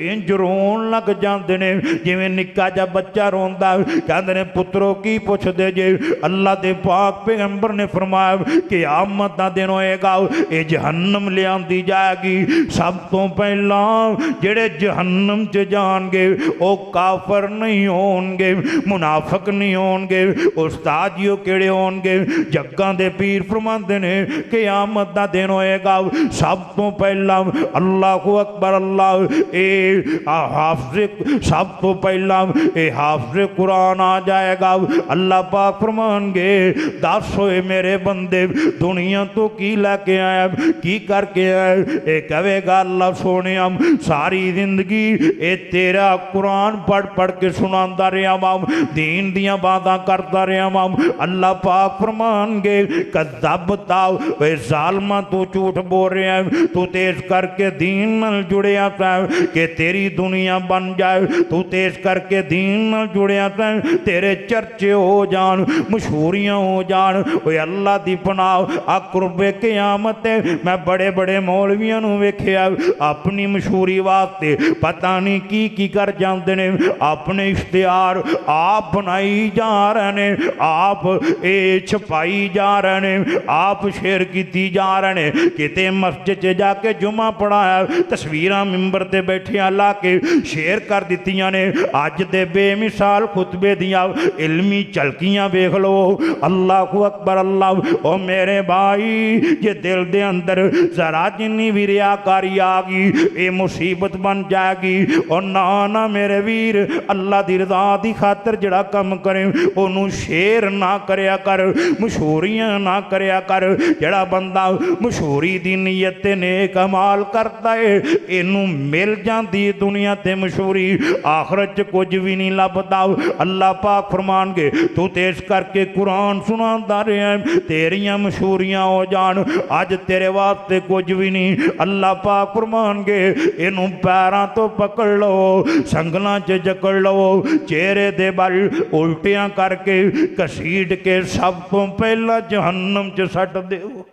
ਇੰਜ ਰੋਣ ਲੱਗ ਜਾਂਦੇ ਨੇ ਜਿਵੇਂ ਨਿੱਕਾ ਜਿਹਾ ਬੱਚਾ ਰੋਂਦਾ। ਕਹਿੰਦੇ ਨੇ ਪੁੱਤਰੋ ਕੀ ਪੁੱਛਦੇ ਜੇ। ਅੱਲਾ ਦੇ ਪਾਕ ਪੈਗੰਬਰ ਨੇ ਫਰਮਾਇਆ ਕਿਆਮਤ ਦਾ ਦਿਨ ਹੋਏਗਾ, ਇਹ ਜਹੰਨਮ ਲਿਆਂਦੀ ਜਾਏਗੀ। ਸਭ ਤੋਂ ਪਹਿਲਾਂ ਜਿਹੜੇ ਜਹੰਨਮ 'ਚ ਜਾਣਗੇ ਉਹ ਕਾਫਰ ਨਹੀਂ ਹੋਣਗੇ, ਮੁਨਾਫਿਕ ਨਹੀਂ ਹੋਣਗੇ। ਉਸਤਾਦ ਜੀ ਉਹ ਕਿਹੜੇ ਹੋਣਗੇ। ਜੱਗਾਂ ਦੇ ਪੀਰ ਫਰਮਾਉਂਦੇ ਨੇ ਕਿਆਮਤ ਦਾ ਦਿਨ ਹੋਏਗਾ, ਸਭ ਤੋਂ ਪਹਿਲਾਂ ਅੱਲਾਹੁ ਅਕਬਰ ਅੱਲਾਹ ਇਹ ਹਾਫਿਜ਼, ਸਭ ਤੋਂ ਪਹਿਲਾਂ ਇਹ ਹਾਫਿਜ਼ ਕੁਰਾਨ ਆ ਜਾਏਗਾ। ਅੱਲਾਹ ਪਾਕ ਫਰਮਾਨਗੇ ਦੱਸ ਹੋਏ ਮੇਰੇ ਬੰਦੇ ਦੁਨੀਆ ਤੋਂ ਕੀ ਲੈ ਕੇ ਆਇਆ, ਕੀ ਕਰਕੇ ਆਇਆ। ਇਹ ਕਹੇਗਾ ਅੱਲਾਹ ਸੋਹਣਿਆ ਸਾਰੀ ਜ਼ਿੰਦਗੀ ਇਹ ਤੇਰਾ ਕੁਰਾਨ ਪੜ੍ਹ ਪੜ੍ਹ ਕੇ ਸੁਣਾਉਂਦਾ ਰਿਹਾ ਵਾਂ, ਦੀਨ ਦੀਆਂ ਬਾਤਾਂ ਕਰਦਾ ਰਿਹਾ ਵਾਂ। ਅੱਲਾਹ ਪਾਕ ਫਰਮਾਨਗੇ ਕਜ਼ਬਤਾ ਵੇ ਜ਼ਾਲਮਾ ਤੂੰ ਝੂਠ ਬੋਲ ਰਿਹਾ, ਤੂੰ ਤੇ ਇਸ ਕਰਕੇ ਦੀਨ ਨਾਲ ਜੁੜਿਆ ਤਾਂ ਕਿ ਤੇਰੀ ਦੁਨੀਆ ਬਣ ਜਾਏ, ਤੂੰ ਤੇ ਇਸ ਕਰਕੇ ਦੀਨ ਨਾਲ ਜੁੜਿਆ ਤਾਂ ਤੇਰੇ ਚਰਚੇ ਹੋ ਜਾਣ, ਮਸ਼ਹੂਰੀਆਂ ਹੋ ਜਾਣ। ਓਏ ਅੱਲਾਹ ਦੀ ਪਨਾਹ ਆ ਕੁਰਬੇ ਕਿਆਮਤ ਮੈਂ ਬੜੇ ਬੜੇ ਮੌਲਵੀਆਂ ਨੂੰ ਵੇਖਿਆ ਆਪਣੀ ਮਸ਼ਹੂਰੀ ਵਾਸਤੇ ਪਤਾ ਨਹੀਂ ਕੀ ਕੀ ਕਰ ਜਾਂਦੇ ਨੇ। ਆਪਣੇ ਇਸ਼ਤਿਹਾਰ ਆਪ ਬਣਾਈ ਜਾ ਰਹੇ ਨੇ, ਆਪ ਇਹ ਛਪਾਈ ਜਾ ਰਹੇ ਨੇ, ਆਪ ਸ਼ੇਅਰ ਕੀਤੀ ਜਾ ਰਹੇ ਨੇ। ਕਿਤੇ ਮਸਜਿਦ 'ਚ ਜਾ ਕੇ ਜੁਮਾ ਪੜਾਇਆ, ਤਸਵੀਰਾਂ ਮਿੰਬਰ ਤੇ ਬੈਠਿਆਂ ਲਾ ਕੇ ਸ਼ੇਅਰ ਕਰ ਦਿੱਤੀਆਂ ਨੇ। ਅੱਜ ਦੇ ਬੇਮਿਸਾਲ ਖੁਤਬੇ ਦੀਆਂ ਇਲਮੀ ਝਲਕੀਆਂ ਵੇਖ ਲਓ। ਅੱਲਾਹੁ ਅਕਬਰ ਅੱਲਾਹ। ਉਹ ਮੇਰੇ ਭਾਈ ਜੇ ਦਿਲ ਦੇ ਅੰਦਰ ਜ਼ਰਾ ਜਿੰਨੀ ਵੀ ਰਿਆਕਾਰੀ ਆ ਗਈ ਇਹ ਮੁਸੀਬਤ ਬਣ ਜਾਏਗੀ। ਉਹ ਨਾ ਮੇਰੇ ਵੀਰ ਅੱਲਾ ਦੀ ਰਜ਼ਾ ਦੀ ਖਾਤਰ ਜਿਹੜਾ ਕੰਮ ਕਰੇ ਉਹਨੂੰ ਸ਼ੇਅਰ ਨਾ ਕਰਿਆ ਕਰ, ਮਸ਼ਹੂਰੀਆਂ ਨਾ ਕਰਿਆ ਕਰ। ਜਿਹੜਾ ਬੰਦਾ ਮਸ਼ਹੂਰੀ ਦੀ ਨੀਅਤ ਤੇ ਨੇਕ ਅਮਾਲ ਕਰਦਾ ਏ ਇਹਨੂੰ ਮਿਲ ਜਾਂਦੀ ਦੁਨੀਆ ਤੇ ਮਸ਼ਹੂਰੀ, ਆਖਰਤ 'ਚ ਕੁਝ ਵੀ ਨਹੀਂ ਲੱਭਦਾ। ਅੱਲਾਹ ਪਾਕ ਫਰਮਾਨਗੇ ਤੂੰ ਤੇ ਇਸ ਕਰਕੇ ਕੁਰਾਨ ਸੁਣਾਉਂਦਾ ਰਿਹਾ ਤੇਰੀਆਂ ਮਸ਼ਹੂਰੀਆਂ ਹੋ ਜਾਣ, ਅੱਜ ਤੇਰੇ ਵਾਸਤੇ ਕੁਝ ਵੀ ਨਹੀਂ। ਅੱਲਾਹ ਪਾਕ ਫਰਮਾਨਗੇ ਇਹਨੂੰ ਪੈਰਾਂ ਤੋਂ ਪਕੜ ਲਓ, ਸੰਗਲਾਂ 'ਚ ਜਕੜ ਲਓ, ਚਿਹਰੇ ਦੇ ਵੱਲ ਉਲਟੀਆਂ ਕਰਕੇ ਘਸੀਟ ਕੇ ਸਭ ਤੋਂ ਪਹਿਲਾਂ ਜਹੰਨਮ 'ਚ ਸੱਟ ਦਿਓ।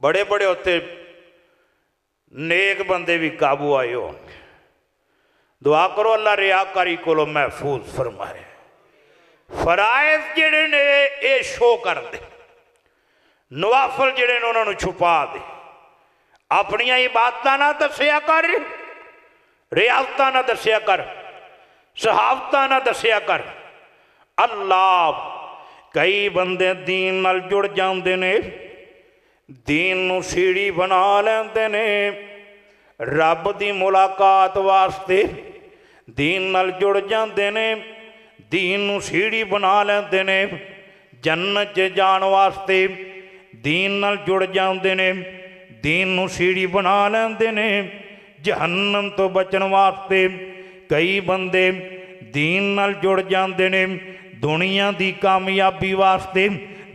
ਬੜੇ ਬੜੇ ਉੱਤੇ नेक बंदे भी काबू आए होंगे। दुआ करो अल्लाह रियाकारी को महफूज फरमाए। फराइज जिहड़े ने ये शो कर दे, नवाफल जिहड़े ने उन्होंने छुपा दे। अपनियां इबादतां ना दस्सिया कर, रियासतां ना दस्सिया कर, सहावतां ना दस्सिया कर। अल्लाह कई बंदे दीन नाल जुड़ जाते ने, दीन नूं सीढ़ी बना लेंदे ने रब दी मुलाकात वास्ते, दीन नाल जुड़ जाते ने, दीन नूं सीढ़ी बना लेंदे ने जन्नत च जाण वास्ते, दीन नाल जुड़ जाते ने, दीन नूं सीढ़ी बना लेंदे ने जहन्नम तो बचण वास्ते। कई बंदे दीन नाल जुड़ जाते ने दुनिया दी कामयाबी वास्ते,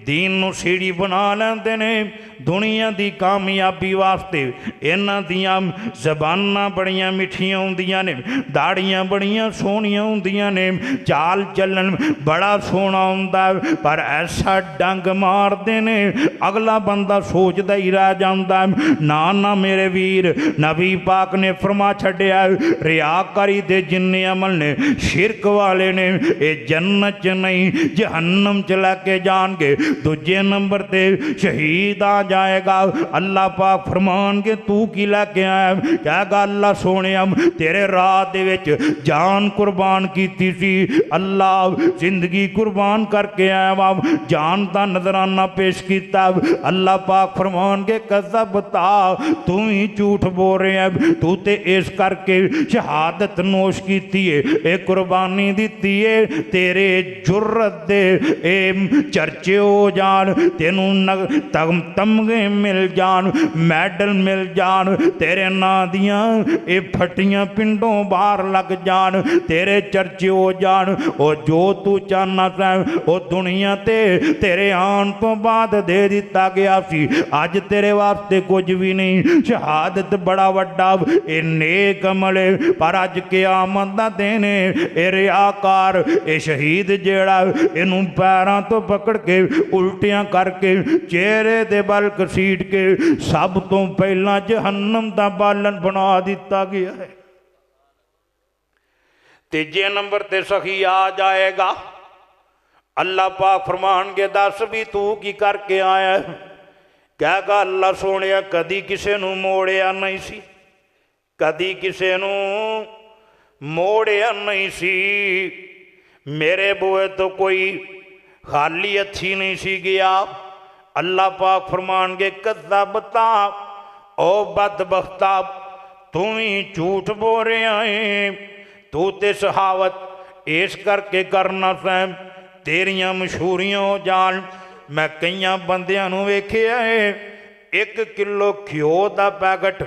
दीन नूं सीढ़ी बना लेंदे ने दुनिया दी कामयाबी वास्ते। इन्हां दियां ज़बानां बड़ियां मिठियां हुंदियां ने, दाड़ियां बड़ियां सोहणियां हुंदियां ने, चाल चलन बड़ा सोहना हुंदा, पर ऐसा डंग मारदे ने अगला बंदा सोचदा ही रह जांदा। ना ना मेरे वीर, नबी पाक ने फरमा छड्डिया रियाकारी दे जिन्ने अमल ने शिरक वाले ने ये जन्नत च नहीं जहन्नम च लैके जाणगे। दूजे नंबर ते शहीद आ جائے گا۔ اللہ پاک فرمان کے تو کی لے کے آیا؟ کہے گا اللہ سونے تیرے راہ دے وچ جان قربان کیتی سی، اللہ زندگی قربان کر کے آیا وا، جان دا نظرانہ پیش کیتا۔ اللہ پاک فرمان کے کذبتا، تو ہی جھوٹ بول رہے ہیں، تو تے اس کر کے شہادت نوش کیتی ہے، اے قربانی دیتی ہے، تیرے جرت دے اے چرچے ہو جان، تینوں تمغے مل جان، میڈل مل جان، تیرے نا دیاں اے پھٹیاں پنڈوں باہر لگ جان، تیرے چرچے ہو جان، او جو تو چاہنا سا او دنیا تے تیرے آن تو بعد دے دیتا گیا سی، آج تیرے واسطے کچھ بھی نہیں۔ شہادت بڑا وڈا اے نیک عمل ہے، پر اج قیامت دا دن ہے، اے ریاکار اے شہید جیڑا اینوں پیراں تو پکڑ کے الٹیاں کر کے چہرے دے بل کسیٹ کے سب تو پہلا جہنم دا بالن بنا دیتا گیا ہے۔ تیجے نمبر تے سخی آ جائے گا، اللہ پاک فرمان کے دس بھی تو کی کر کے آیا ہے؟ کہے گا اللہ سونیا کدی کسے نو موڑیا نہیں سی، کدی کسے نو موڑیا نہیں سی، میرے بوئے تو کوئی خالی اچھی نہیں سی گیا۔ اللہ پاک فرمان کے کذبتا، او بدبختا، تم ہی جھوٹ بول رہے ہیں، تو تے صحاوت اس کر کے کرنا سیم، تیریاں مشہوریاں ہو جان۔ میں کئیاں بندیاں نو ویکھے آئے 1 کلو گھیو دا پیکٹ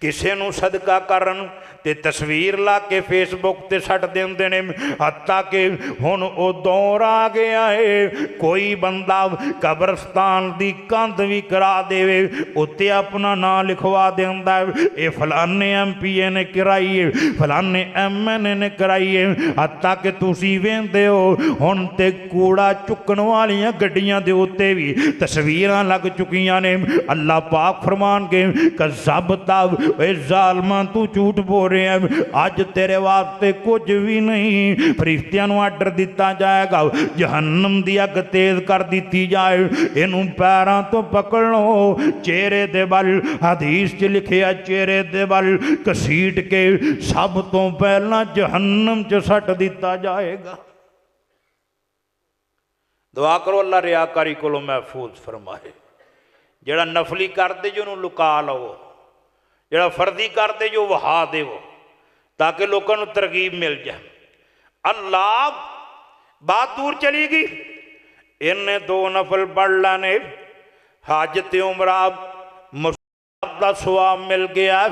کسے نو صدقہ کرن تے تصویر لا کے فیس بک تے سٹ دین دینے، حتیٰ کہ ہن او دور آ گیا ہے کوئی بندہ قبرستان دی کاندھ بھی کرا دے اتے اپنا نام لکھوا دیندا ہے، اے فلانے ایم پی اے نے کرائی ہے، فلانے ایم این اے نے کرائی ہے، حتیٰ کہ تسی ویندے ہو ہن تے کوڑا چکن والیاں گڈیاں دے اتے بھی تصویراں لگ چکیاں نے۔ اللہ پاک فرمان کے کذبتا، اے ظالمان تو جھوٹ بول رہے ہیں، آج تیرے واسطے کچھ بھی نہیں۔ فرشتیاں نو آرڈر دیتا جائے گا، جہنم دی اگ تیز کر دیتی جائے، انہوں پیراں تو پکڑ لو، چہرے دے بل حدیث چ لکھیا چہرے دے بل کسیٹ کے سب تو پہلا جہنم چ سٹ دیتا جائے گا۔ دعا کرو اللہ ریاکاری کو محفوظ فرمائے۔ جڑا نفلی کر دے جو انہوں لکا لو، جڑا فردی کر دے جو وہا دے وہ، تاکہ لوگوں نے ترغیب مل جائے۔ اللہ بات دور چلی گی، انہیں 2 نفل پڑھ لانے، حاجت عمرہ مصاب دا ثواب مل گیا،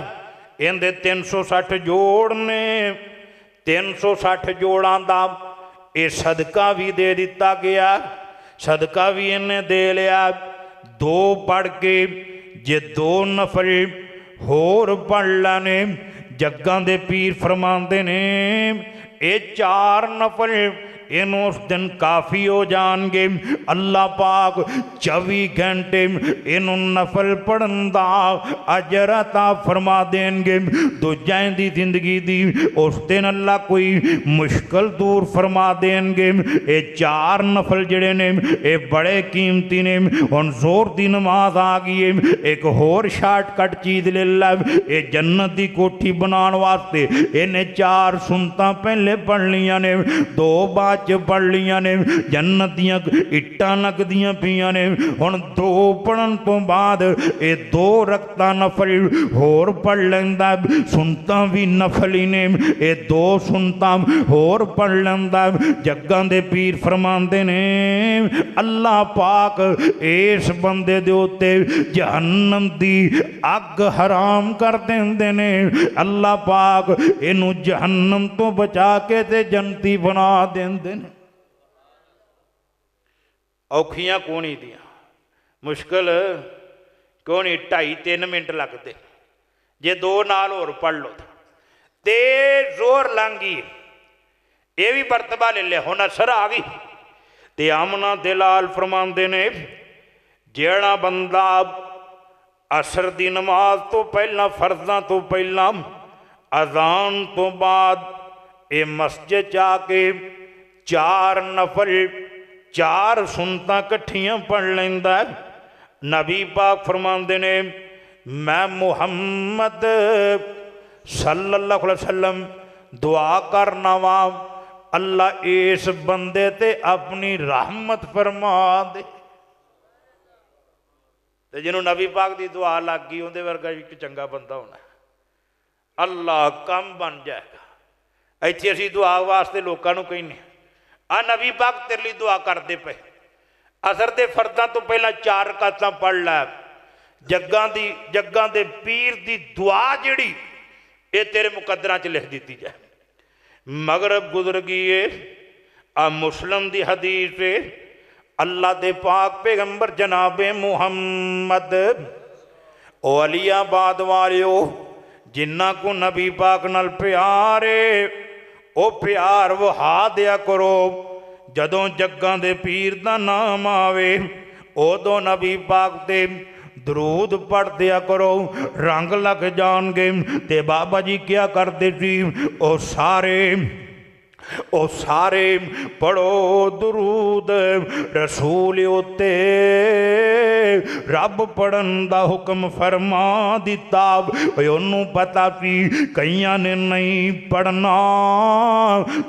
ان دے 360 جوڑنے، 360 جوڑاں دا اے صدقہ بھی دے دیتا گیا، صدقہ بھی انہیں دے لیا۔ 2 پڑھ کے جے 2 نفل ہور پڑھ لانے، جگاں دے پیر فرماندے نے اے 4 نفل انہوں اس دن کافی ہو جان گے۔ اللہ پاک 24 گھنٹے انہوں نفل پڑھندا اجر عطا فرما دیں گے۔ دو جائیں دی زندگی دی اس دن اللہ کوئی مشکل دور فرما دیں گے۔ اے 4 نفل جڑے نے اے بڑے قیمتی نے۔ ان زور دی نماز آگئی ہے، ایک اور شارٹ کٹ چیز لے لب، اے جنت دی کوٹھی بنان واسطے انہیں 4 سنتاں پہلے پڑھ لیاں نے، 2 باچ پڑھ لیاں نے، جنت دیاں اٹھاں لگ دیاں پیاں نے۔ ہن 2 پڑھن تو بعد اے 2 رکعتاں نفل ہور پڑھ لیندا، سنتاں بھی نفل ہی نے، اے 2 سنتاں ہور پڑھ لیندا۔ جگاں دے پیر فرماندے نے اللہ پاک اس بندے دے اوتے جہنم دی اگ حرام کر دیندے نے۔ اللہ پاک اینو جہنم تو بچا کے تے جنتی بنا دیندے نے۔ اوکھیاں کونی دیاں مشکل کونی 2.5-3 منٹ لگ دے، جے 2 نال اور پڑھ لو تے زور لانگی، اے بھی برتبہ لے لے ہونا سر آگئی۔ تے آمنہ دلال فرماندے نے جیڑا بندہ عصر دی نماز تو پہلا، فرضاں تو پہلا، اذان تو بعد اے مسجد جا کے 4 نفل 4 سنتاں کٹھیاں پڑھ لیندا ہے، नबी पाक फरमाते ने मैं मुहम्मद सल्लल्लाहु अलैहि वसल्लम दुआ करना वा अल्लाह इस बंदे ते अपनी रहमत फरमा दे। ते जिन्हों नबी पाक की दुआ लग गई उहदे वर्गा एक चंगा बंदा होना, अल्लाह काम बन जाएगा। इत्थे असीं दुआ वास्ते लोगों को कहने आ नबी पाक तेरे लिए दुआ करते पे, असर के फर्दां तो पहला 4 रकातां पढ़ लै, जग्गां दे पीर की दुआ जिहड़ी ये तेरे मुकद्दरां च लिख दी जाए। मगरब गुजर गई है, आ मुस्लिम की हदीस है, अल्लाह दे पाक पैगंबर जनाबे मुहम्मद ओ अलियाबाद वालियो जिन्ना को नबी पाक नाल प्यार है वो प्यार वहा दिया करो। जदों जग्गां दे पीर दा नाम आवे उदों नबी पाक ते दरूद पढ़ दिया करो, रंग लग जाणगे। ते बाबा जी क्या करते सी, ओ सारे पढ़ो दरूद रसूल उत्ते रब पढ़न दा हुक्म फरमा दिता। ओनू पता सी कईयां ने नहीं पढ़ना,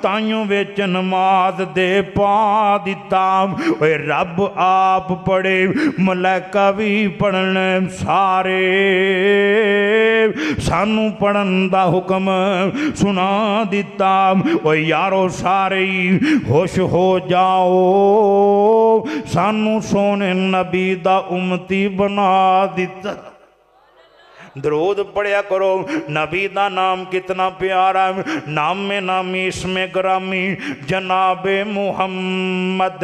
ताइयों विच नमाज दे पा दिता। ओए रब आप पढ़े मलैका भी पढ़न, सारे सानू पढ़न दा हुक्म सुना दिता। ओए यारो सारे ही होश हो जाओ, सानू सोने नबी दा उम्मती बना दिता। दरूद पढ़िया करो, नबी दा नाम कितना प्यारा है, नाम में नामी इसमें ग्रामी जनाबे मुहम्मद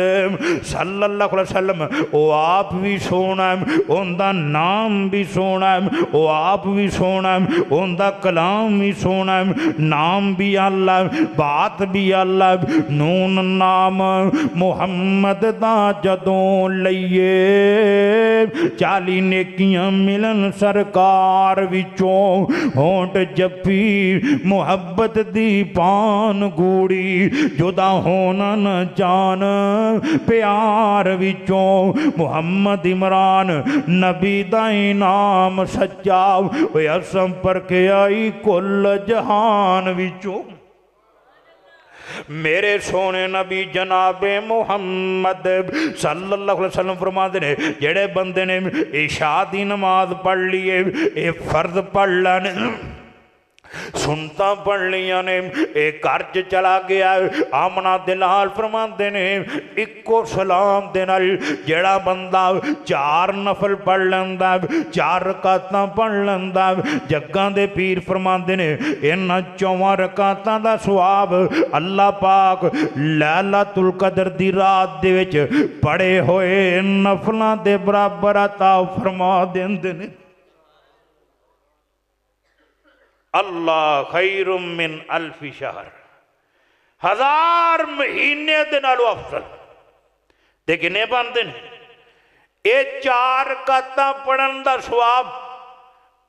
सल्लल्लाहु अलैहि वसल्लम। वो आप भी सोना है, उनका नाम भी सोना है, वो आप भी सोना है, उनका कलाम भी सोना है, नाम भी अल्लाह है, बात भी अल्लाह है। नून नाम मुहम्मद दा जदों लईए 40 नेकियां मिलन सरकार विचों। होंठ जप्पी मुहब्बत दी पान गूड़ी, जुदा होना न जान प्यार विचों। मुहम्मद इमरान नबी दा नाम सच्चा, असम पर के आई कुल जहान विचों। मेरे सोने नबी जनाबे मुहम्मद सल्लल्लाहु अलैहि वसल्लम फरमाते ने जेड़े बंदे ने इशा दी नमाज पढ़ ली है, ये फर्ज पढ़ लैने, सुनता पढ़ लिया ने, एक घर च चला गया। आमना दिलाल फरमाते ने इको सलाम दे नाल जेड़ा बंदा 4 नफल पढ़ लैंदा, 4 रकातां पढ़ लैंदा, जग्गां दे पीर फरमाते ने इन्हां 4 रकातां दा सवाब अल्लाह पाक लैलतुल कदर दी रात दे विच पढ़े होए नफलां दे बराबर अता फरमा देंदे ने। अल्लाह खैरुम मिन अल्फी शहर, 1000 महीने दे नालों अफजल। ते किन्ने बनते हैं ये 4 रकातां पढ़न दा सवाब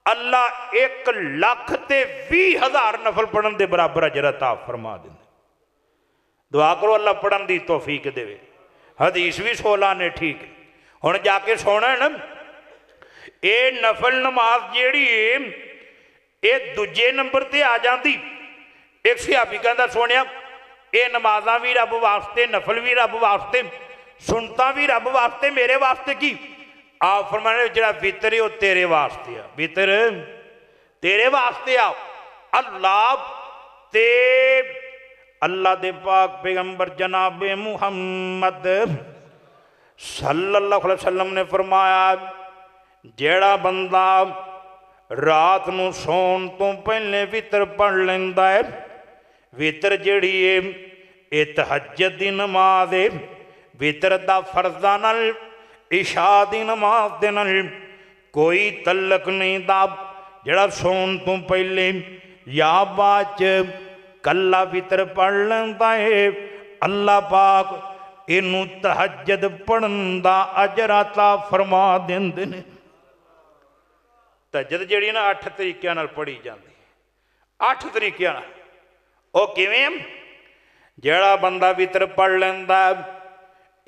अल्लाह 1,20,000 नफल पढ़न दे बराबर अजर अता फरमा देंदे। दुआ करो अल्लाह पढ़न दी तौफीक देवे। हदीस भी 16 ने ठीक हुण जाके सोना है ना। ये नफल नमाज जेड़ी ये दूजे नंबर ते आ जाती। एक सिहाबी कहता सुनिया ये नमाजा भी रब वास्ते, नफल भी रब वास्ते, सुनता भी रब वास्ते, मेरे वास्ते की? आप फरमाने जरा वितर है तेरे वास्ते आ, वितर तेरे वास्ते आ। अल्लाह ते अल्लाह दे पाक पैगंबर जनाबे मुहम्मद सल्लल्लाहु अलैहि वसल्लम ने फरमाया जेड़ा बंदा रात नूं सौण तो पहले वितर पढ़ लैंदा है, वितर जिहड़ी है ये तहज्जुद दी नमाज है, वितर दा फर्ज़ां नाल इशा दी नमाज दे नाल कोई तल्लक नहीं दा। जिहड़ा सौण तो पहले या बाद च कल्ला वितर पढ़ लैंदा है, अल्लाह पाक इनू तहज्जुद पढ़न दा अजर अता फरमा देंदे ने। तहज्जुद जिहड़ी ना 8 तरीकों नाल पढ़ी जाती, 8 तरीकों नाल। वो किवें? जिहड़ा बंदा वितर पढ़ लैंदा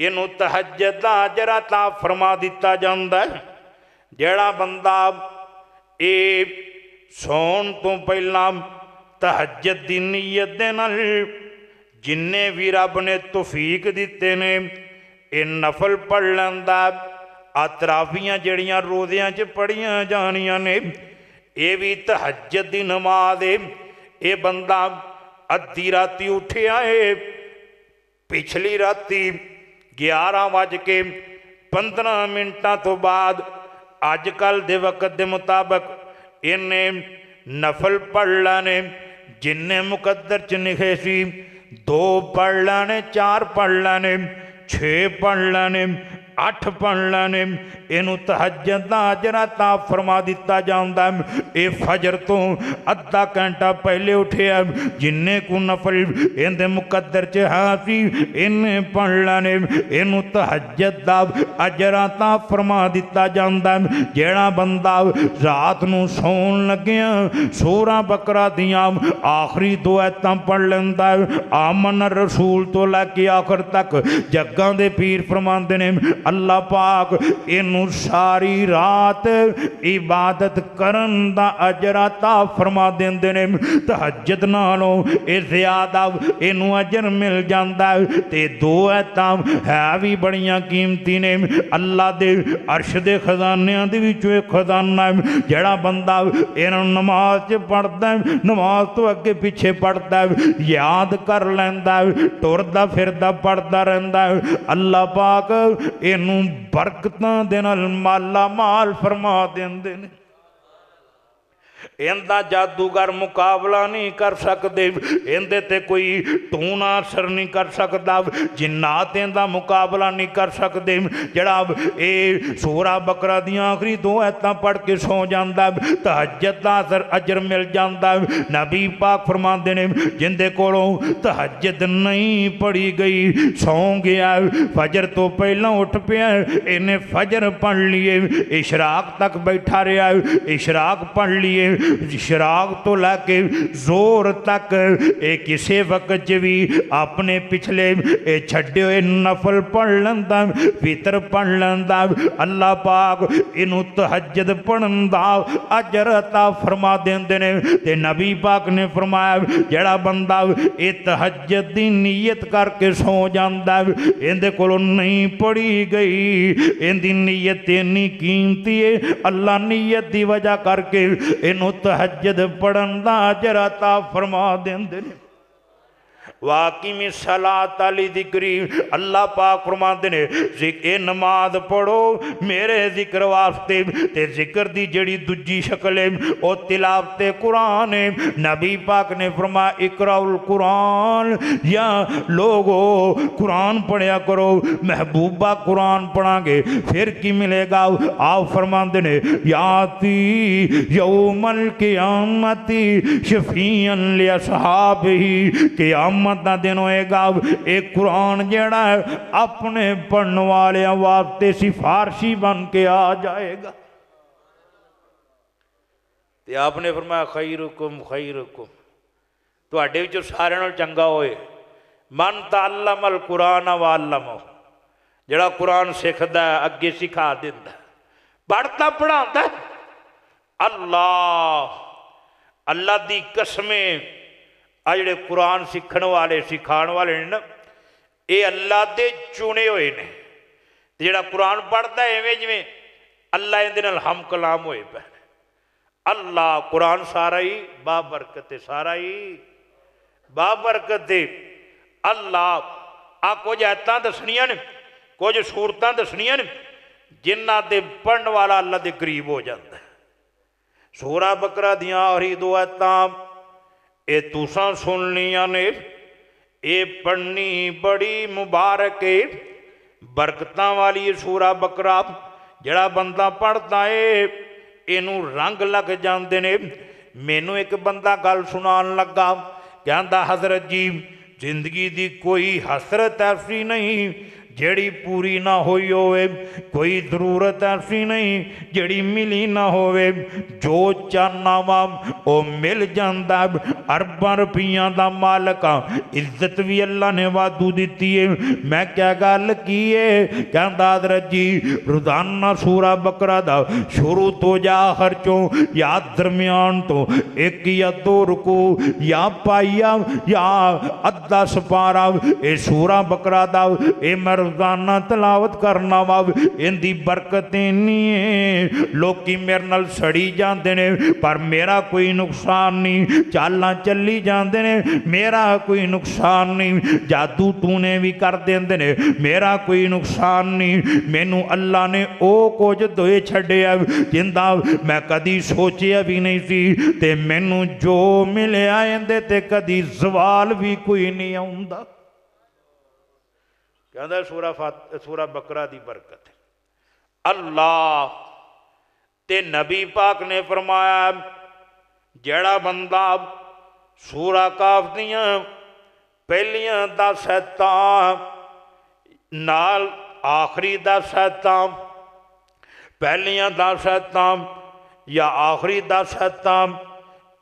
ਇਹਨੂੰ ਤਹੱਜਦ ਦਾ ਅਜਰ ਅਤਾ ਫਰਮਾ ਦਿੱਤਾ ਜਾਂਦਾ ਹੈ। ਜਿਹੜਾ ਬੰਦਾ ਇਹ ਸੌਣ ਤੋਂ ਪਹਿਲਾਂ ਤਹੱਜਦ ਦੀ ਨੀਅਤ ਦੇ ਨਾਲ ਜਿੰਨੇ ਵੀ ਰੱਬ ਨੇ ਤੌਫੀਕ ਦਿੱਤੇ ਨੇ ਇਹ ਨਫਲ ਪੜ੍ਹ ਲੈਂਦਾ। ਆ ਤਰਾਵੀਆਂ ਜਿਹੜੀਆਂ ਰੋਜ਼ਿਆਂ 'ਚ ਪੜ੍ਹੀਆਂ ਜਾਣੀਆਂ ਨੇ ਇਹ ਵੀ ਤਹੱਜਦ ਦੀ ਨਮਾਜ਼ ਏ। ਇਹ ਬੰਦਾ ਅੱਧੀ ਰਾਤੀ ਉੱਠਿਆ ਏ, ਪਿਛਲੀ ਰਾਤੀ 11:15 ਤੋਂ ਬਾਅਦ ਅੱਜ ਕੱਲ੍ਹ ਦੇ ਵਕਤ ਦੇ ਮੁਤਾਬਕ ਇਹਨੇ ਨਫਲ ਪੜ੍ਹ ਲੈਣੇ। ਜਿੰਨੇ ਮੁਕੱਦਰ 'ਚ ਲਿਖੇ ਸੀ 2 ਪੜ੍ਹ ਲੈਣੇ, 4 ਪੜ੍ਹ ਲੈਣੇ, 6 ਪੜ੍ਹ ਲੈਣੇ, 8 ਪੜ੍ਹ ਲੈਣੇ। ਇਹਨੂੰ ਤਹੱਜਦ ਦਾ ਅਜਰ ਅਤਾ ਫਰਮਾ ਦਿੱਤਾ ਜਾਂਦਾ। ਇਹ ਫਜਰ ਤੋਂ ਅੱਧਾ ਘੰਟਾ ਪਹਿਲੇ ਉੱਠਿਆ, ਜਿੰਨੇ ਕੁ ਨਫਲ ਇਹਦੇ ਮੁਕੱਦਰ 'ਚ ਹੈ ਸੀ ਇਹਨੇ ਪੜ੍ਹ ਲੈਣੇ। ਇਹਨੂੰ ਤਹੱਜਦ ਦਾ ਅਜਰ ਅਤਾ ਫਰਮਾ ਦਿੱਤਾ ਜਾਂਦਾ। ਜਿਹੜਾ ਬੰਦਾ ਰਾਤ ਨੂੰ ਸੌਣ ਲੱਗਿਆ ਸੂਰਾ ਬਕਰਾ ਦੀਆਂ ਆਖਰੀ 2 ਆਇਤਾਂ ਪੜ੍ਹ ਲੈਂਦਾ। ਆਮਨ ਰਸੂਲ ਤੋਂ ਲੈ ਕੇ ਆਖਰ ਤੱਕ ਜੱਗਾਂ ਦੇ ਪੀਰ ਫਰਮਾਉਂਦੇ ਨੇ ਅੱਲਾ ਪਾਕ ਇਹਨੂੰ ਸਾਰੀ ਰਾਤ ਇਬਾਦਤ ਕਰਨ ਦਾ ਅਜਰ ਅਤਾ ਫਰਮਾ ਦਿੰਦੇ ਨੇ। ਤਹੱਜਦ ਨਾਲੋਂ ਇਹ ਜ਼ਿਆਦਾ ਇਹਨੂੰ ਅਜਰ ਮਿਲ ਜਾਂਦਾ। ਤੇ 2 ਆਇਤਾਂ ਹੈ ਵੀ ਬੜੀਆਂ ਕੀਮਤੀ ਨੇ। ਅੱਲਾ ਦੇ ਅਰਸ਼ ਦੇ ਖਜ਼ਾਨਿਆਂ ਦੇ ਵਿੱਚੋਂ ਇੱਕ ਖਜ਼ਾਨਾ ਹੈ। ਜਿਹੜਾ ਬੰਦਾ ਇਹਨਾਂ ਨਮਾਜ਼ 'ਚ ਪੜ੍ਹਦਾ, ਨਮਾਜ਼ ਤੋਂ ਅੱਗੇ ਪਿੱਛੇ ਪੜ੍ਹਦਾ, ਯਾਦ ਕਰ ਲੈਂਦਾ, ਟੁਰਦਾ ਫਿਰਦਾ ਪੜ੍ਹਦਾ ਰਹਿੰਦਾ, ਅੱਲਾ ਪਾਕ ਇਹਨੂੰ ਬਰਕਤਾਂ ਦੇ ਨਾਲ ਮਾਲਾ ਮਾਲ ਫਰਮਾ ਦਿੰਦੇ ਨੇ। ਇਹਦਾ ਜਾਦੂਗਰ ਮੁਕਾਬਲਾ ਨਹੀਂ ਕਰ ਸਕਦੇ, ਇਹਦੇ ਤੇ ਕੋਈ ਟੂਣਾ ਅਸਰ ਨਹੀਂ ਕਰ ਸਕਦਾ, ਜਿੰਨਾਤ ਇਹਦਾ ਮੁਕਾਬਲਾ ਨਹੀਂ ਕਰ ਸਕਦੇ। ਜਿਹੜਾ ਇਹ ਸੂਰਾ ਬਕਰਾ ਦੀਆਂ ਆਖਰੀ 2 ਆਇਤਾਂ ਪੜ੍ਹ ਕੇ ਸੌ ਜਾਂਦਾ ਤਹੱਜਦ ਦਾ ਅਜਰ ਮਿਲ ਜਾਂਦਾ। ਨਬੀ ਪਾਕ ਫਰਮਾਉਂਦੇ ਨੇ ਜਿੰਦੇ ਕੋਲੋਂ ਤਹੱਜਦ ਨਹੀਂ ਪੜ੍ਹੀ ਗਈ ਸੌਂ ਗਿਆ, ਫਜਰ ਤੋਂ ਪਹਿਲਾਂ ਉੱਠ ਪਿਆ, ਇਹਨੇ ਫਜਰ ਪੜ੍ਹ ਲਈਏ, ਇਸ਼ਰਾਕ ਤੱਕ ਬੈਠਾ ਰਿਹਾ, ਇਸ਼ਰਾਕ ਪੜ੍ਹ ਲਈਏ, ਇਸ਼ਰਾਕ ਤੋਂ ਲੈ ਕੇ ਜ਼ੋਰ ਤੱਕ ਇਹ ਕਿਸੇ ਵਕਤ 'ਚ ਵੀ ਆਪਣੇ ਪਿਛਲੇ ਇਹ ਛੱਡੇ ਹੋਏ ਨਫਲ ਪੜ੍ਹ ਲੈਂਦਾ, ਵਿਤਰ ਪੜ੍ਹ ਲੈਂਦਾ। ਅੱਲਾ ਪਾਕ ਇਹਨੂੰ ਤਹੱਜਦ ਪੜ੍ਹਨ ਦਾ ਅਜਰ ਅਤਾ ਫਰਮਾ ਦਿੰਦੇ ਨੇ। ਤੇ ਨਬੀ ਪਾਕ ਨੇ ਫਰਮਾਇਆ ਜਿਹੜਾ ਬੰਦਾ ਇਹ ਤਹੱਜਦ ਦੀ ਨੀਅਤ ਕਰਕੇ ਸੌ ਜਾਂਦਾ ਇਹਦੇ ਕੋਲੋਂ ਨਹੀਂ ਪੜ੍ਹੀ ਗਈ, ਇਹਦੀ ਨੀਅਤ ਇੰਨੀ ਕੀਮਤੀ ਹੈ, ਅੱਲਾ ਨੀਅਤ ਦੀ ਵਜ੍ਹਾ ਕਰਕੇ ਇਹਨੂੰ ਤਹੱਜਦ ਪੜ੍ਹਨ ਦਾ ਅਜਰ ਅਤਾ ਫਰਮਾ ਦਿੰਦੇ ਨੇ। वाकिमी सलात अली जिक्री अल्लाह पाक फरमाते ने ये नमाज पढ़ो मेरे जिक्र वास्ते। ते जिक्र दी जड़ी दूजी शक्ल है वो तिलावत कुरान है। नबी पाक ने फरमाया इकराउल कुरान, या लोगो कुरान पढ़िया करो, महबूबा कुरान पढ़ांगे फिर की मिलेगा। आप फरमाते ने याती यौमल क़ियामती शफीअन लि अस्हाबिही, क़ियामत का दिन होएगा एक कुरान जड़ा है अपने पढ़ने वाले वास्ते सिफारशी बन के आ जाएगा। ते आपने फरमाया खैरुकुम खैरुकुम, तुहाडे विचों सारिआं नालों चंगा होए मन तअल्लमल कुरान व अल्लमहु, जड़ा कुरान सिखदा अगे सिखा दिंदा, पढ़ता पढ़ांदा। अल्लाह अल्लाह दी कसमें आ जिहड़े कुरान सीखण वाले सिखाण वाले ने ना ये अल्लाह दे चुने हुए ने। जिहड़ा कुरान पढ़ता है इवें जिवें अल्लाह इहदे नाल हम कलाम होए पे। अल्लाह कुरान सारा ही बाबरकत है, सारा ही बाबरकत है। अल्लाह आ कुछ आयतां दसणियां ने, कुछ सूरतां दसणियां ने जिन्हां दे पढ़न वाला अल्लाह दे करीब हो जाता है। सूरा बकरा दियां आखिरी 2 आयतां ये तुसां सुन लिया ने, ये पढ़नी बड़ी मुबारक है, बरकतां वाली सूरा बकरा। जड़ा बंदा पढ़ता है इनू रंग लग जाते ने। मैनू एक बंदा गल सुनान लगा, कहता हजरत जी जिंदगी दी कोई हसरत ऐसी नहीं जड़ी पूरी ना हुई होवे, कोई जरूरत ऐसी नहीं जड़ी मिली ना होवे, जो चाहना वा वो मिल जाता। अरबां रुपइयां दा मालक हाँ, इज्जत भी अल्लाह ने वाधू दिती है। मैं क्या गल की है, कहंदा हज़रत जी रोज़ाना सूरा बकरा दा शुरू तो जा आखिर चो या दरम्यान तो एक या दो रुकू या पाइया या अद्धा सपारा ए सूरा बकरा दा ए मैं रोज़ाना तलावत करना वा। इनकी बरकत इन्नी है, लोकी मेरे नाल सड़ी जाते ने पर मेरा कोई नुकसान नहीं, चालां चली जाते ने मेरा कोई नुकसान नहीं, जादू टूने भी कर देंदे ने मेरा कोई नुकसान नहीं। मैनू अल्लाह ने ओ कुछ दे छड्डिया जिंदा मैं कदी सोचिया भी नहीं सी, ते मैनू जो मिलिया इहदे ते कदी सवाल भी कोई नहीं आउंदा। कहंदा सूरा बकरा दी बरकत अल्लाह ते नबी पाक ने फरमाया जड़ा बंदा सूरा काफ दियां पहलियां 10 आयतां नाल आखिरी 10 आयतां, पहलियां 10 आयतां या आखिरी 10 आयतां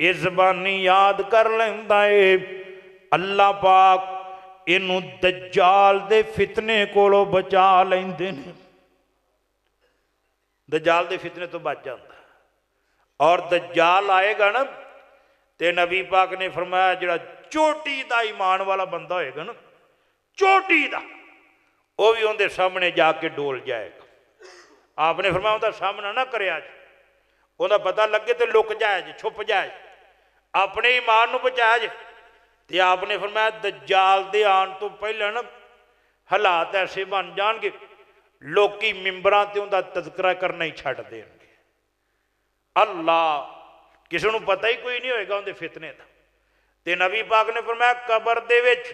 इस ज़बानी याद कर लैंदा है, अल्लाह पाक इनू दज्जाल दे फितने कोलों बचा लैंदे ने। दज्जाल दे फितने तो बच जाता, और दज्जाल आएगा ना ते नबी पाक ने फरमाया जिहड़ा चोटी दा ईमान वाला बंदा होएगा ना, चोटी दा वो भी उनके सामने जाके डोल जाएगा। आपने फरमाया उनका सामना ना करे, उनका पता लगे तो लुक जाए जी, छुप जाए, अपने ईमान नूं बचाया जे। ते आपने फरमाया दज्जाल दे आन तो पहले ना हालात ऐसे बन जाएंगे लोकी मिंबरां ते उनका तज़किरा करना ही छड्ड देणगे। अल्लाह किसी नूं पता ही कोई नहीं होएगा उनके फितने का। ते नबी पाक ने फरमाया कबर दे विच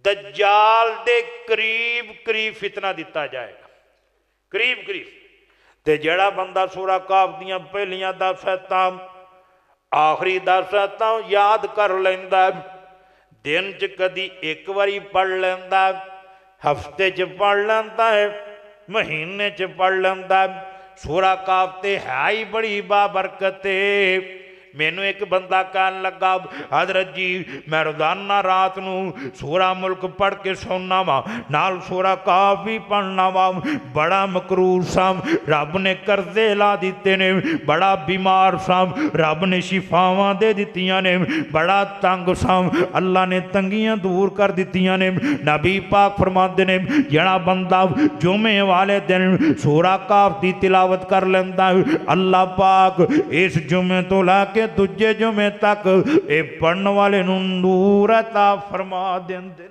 दज्जाल दे करीब करीब फितना दिता जाएगा, करीब करीब। ते जड़ा बंदा सूरा काफ दियां पहलियां 10 आयतां आखिरी 10 आयतां याद कर लैंदा, दिन च कदी एक बारी पढ़ लैंदा, हफ्ते च पढ़ लैंदा है, महीने च पढ़ लैंदा। सूरा काफ ते है ही बड़ी बाबरकत है। मैनू एक बंदा कहन लगा हज़रत जी मैं रोज़ाना रात नूं सूरा मुल्क पढ़ के सौना वा, नाल सूरा काफ भी पढ़ना वा, बड़ा मकरूर सा, रब ने करजे ला दिते ने, बड़ा बीमार सा, रब ने शिफावां दे दित्तियां ने, बड़ा तंग सा, अल्लाह ने तंगियां दूर कर दित्तियां ने। नबी पाक फरमाते ने जड़ा बंदा जुमे वाले दिन सूरा काफ की तिलावत कर लैंदा, अल्लाह पाक इस जुमे तो लाके दूजे जुमे तक ये पढ़ने वाले नूर अता फरमा देंदे,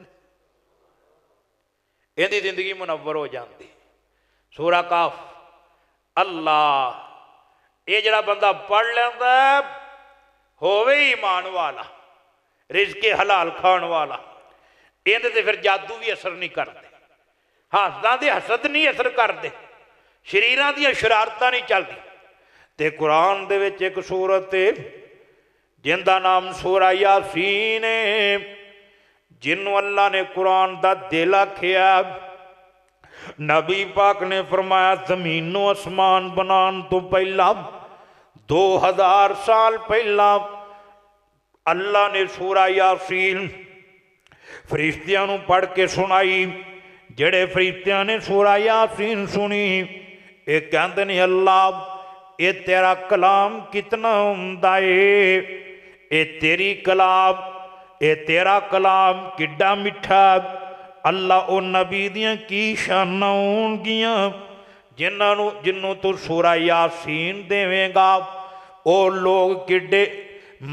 इहदी जिंदगी मुनव्वर हो जाती। सूरा काफ अल्लाह ये जड़ा बंदा पढ़ लैंदा होवे ईमान वाला, रिज़्क़े हलाल खाण वाला, इहदे ते फिर जादू भी असर नहीं करते, हसदां दे हसद नहीं असर करते, शरीरां दी शरारतां नहीं चलदी। ते कुरान दे विच एक सूरत है जिंदा नाम सूरा यासीन है, जिन्हों अल्लाह ने कुरान दा दिल आखिया। नबी पाक ने फरमाया जमीनों आसमान बनान तो पहला 2000 साल पहला अल्लाह ने सूरा यासीन फरिश्तियां नूं पढ़ के सुनाई। जेड़े फरिश्तियां ने सूरा यासीन सुनी ये कहंदे ने अल्लाह ये तेरा कलाम कितना उम्दा है, ये तेरी कलाम, ये तेरा कलाम किड्डा मिठा। अल्लाह ओ नबी दियां की शानां होणगियां जिन्हों तू सूरा यासीन देवेगा, वो लोग किड्डे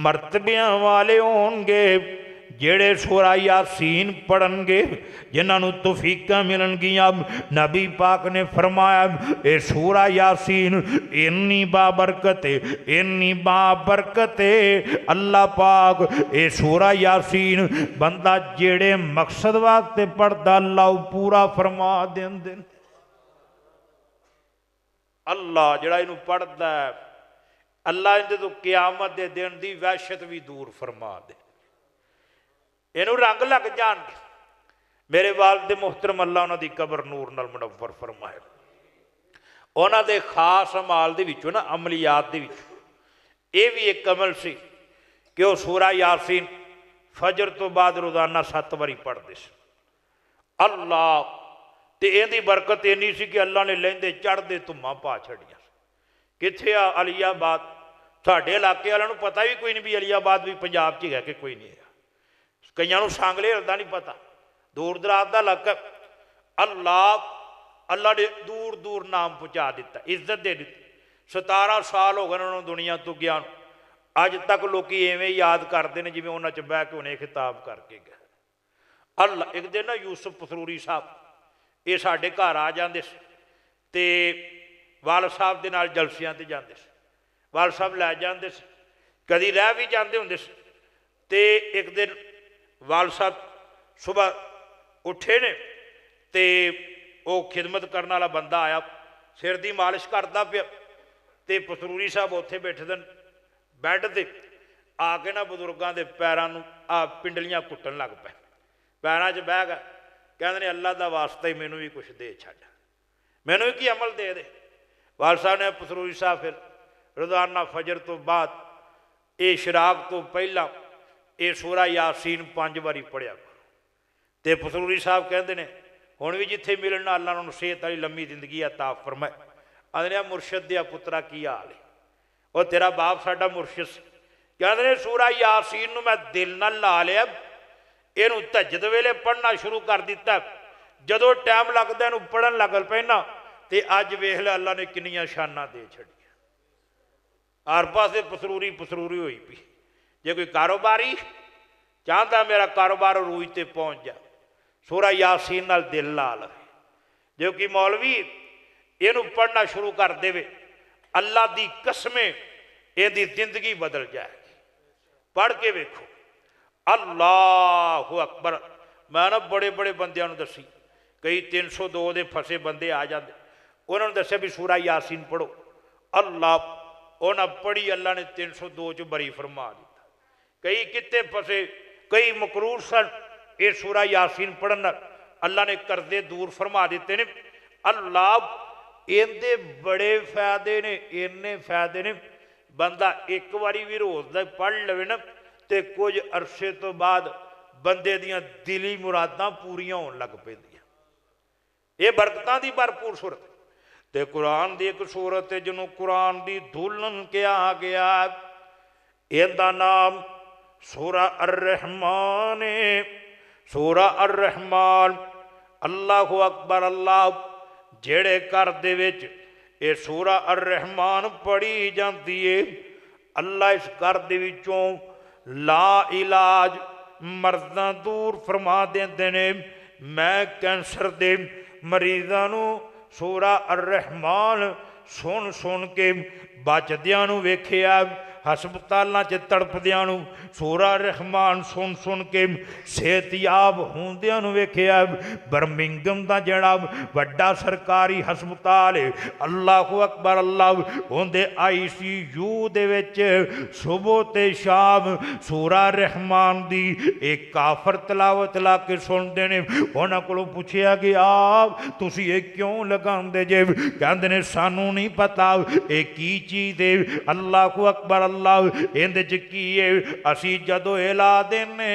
मरतबियां वाले होणगे जेड़े सूरा यासीन पढ़नगे, जिन्होंने तौफीकां मिलनगियां। नबी पाक ने फरमाया ये सूरा यासीन इन्नी बाबरकत है, इन्नी बाबरकत है। अल्लाह पाक ये सूरा यासीन बंदा जेड़े मकसद वास्ते पढ़दा अल्लाह पूरा फरमा देंदे। अल्लाह जड़ा इनू पढ़दा अल्लाह इहदे तो क़यामत दे दिन दी वहशत भी दूर फरमा दे, इनू रंग लग जाएंगे। मेरे वालिद मुहतरम अल्लाह उन्हां दी कबर नूर नाल मुनव्वर फरमाए। उन्हां दे खास अमाल दे विचों ना अमलियात दे विचों ये भी एक अमल सी कि वह सूरा यासीन फजर तो बाद रोज़ाना 7 बारी पढ़ते स। अल्लाह तो इहदी बरकत इन्नी सी कि अल्लाह ने लैंदे चढ़ते धुम्मां पा छड़ियां। कित्थे आ अलीयाबाद, साडे इलाके वालों को पता भी कोई नहीं भी अलीयाबाद भी पंजाब च है कि कोई नहीं है। कईयां नूं सांगले हिल दा नहीं पता, दूर दराज का इलाका। अल्लाह ने दूर दूर नाम पहुँचा दिता, इज्जत दे दी। 17 साल हो गए उन्होंने दुनिया तो गया, अज तक लोग इवें याद करते हैं जिमें उन्होंने च बह के उन्हें खिताब करके गए। अल्लाह एक दिन ना यूसुफ पसरूरी साहब ये साढ़े घर आ जाते ते वाल साहब के नाल जलसियां ते जाते, वाल साहब लै जाते, कभी रह भी जाते होंगे। तो एक दिन वाल साहब सुबह उठे ने ते वो खिदमत करने वाला बंदा आया, सिर की मालिश करता पिया, तो पसरूरी साहब उत्थे बैठे दिन बैड से आके ना बजुर्गों के पैरों आ पिंडलियां कुट्टन लग पे, पैरों च बह गए। कहते अल्लाह का वास्ता ही मैनू भी कुछ दे छड़, मैनू भी की अमल दे दे। वाल साहब ने पसरूरी साहब फिर रोज़ाना फजर तो बाद ये शराक तो पहला ये सूरा यासीन 5 बारी पढ़िया करो। तो पसरूरी साहब कहते हैं हुण भी जिथे मिलना अल्लाह उन्होंने सेहत वाली लंबी जिंदगी अता फरमाए। आदने मुरशद दिया पुत्रा की हाल है, और तेरा बाप साडा मुरशद से। कहते हैं सूरा यासीन नूं मैं दिल नाल ला लिया, इनू तहज्जुद वेले पढ़ना शुरू कर दिता। जदों टाइम लगता इनू पढ़न लग पैना तो अज वेख ला अल्लाह ने किन्नियां शाना दे छड़ियां। हर पासे पसरूरी पसरूरी हुई पी। जे कोई कारोबारी चाहता मेरा कारोबार रूज ते पहुँच जा, सूरा यासीन नाल दिल ला लवे। जो कि मौलवी इनू पढ़ना शुरू कर देवे, अल्लाह की कसमें इहदी जिंदगी बदल जाएगी। पढ़ के वेखो, अल्लाह अकबर। मैं ना बड़े बड़े बंदियां नूं दसी, कई 302 के फसे बंदे आ जाते, उन्होंने दसिया भी सूरा यासीन पढ़ो। अल्लाह उन्हें पढ़ी, अल्लाह ने 302 च बरी फरमा दिता। कई किते फसे, कई मकरूर सन, ये सूरा यासीन पढ़न अल्लाह ने करदे दूर फरमा दिते ने। अल्लाह इहदे बड़े फायदे ने, इन्ने फायदे ने। बंदा एक बारी भी रोज़ दा पढ़ लवे ना तो कुछ अरसे तो बाद बंदे दियां दिली मुरादां पूरियां होण लग पैंदियां। ये बरकतां दी भरपूर सूरत ते कुरान दी एक सूरत है जिन्हों कुरान दी दुल्हन कहा गया। इहदा नाम सूरा अर-रहमान है। सूरा अर-रहमान, अल्लाहु अकबर। अल्लाह जेड़े घर दे विच ये सूरा अर-रहमान पढ़ी जाती है, अल्लाह इस घर दे विचों ला इलाज मर्दां दूर फरमा देंदे ने। मैं कैंसर दे मरीज़ां नूं सूरा अर-रहमान सुन सुन के बचदियां नूं वेखिया, हस्पतालों च तड़पदियां नूं सूरा रहमान सुन सुन के सेहतयाब होंदियां नूं वेखिया। बर्मिंघम दा जिहड़ा वड्डा सरकारी हस्पताल है, अल्लाह अकबर। अल्लाह उहदे ICU दे विच सुबह ते शाम सूरा रहमान दी एक काफर तलावत ला के सुनते हैं। उन्हां कोलों पुछया गया तुसीं ये क्यों लगांदे जे? कहंदे ने सानू नहीं पता ये की चीज़ है। अल्लाह अकबर। अल्लाह इहदे च की है, असी जदों इला देने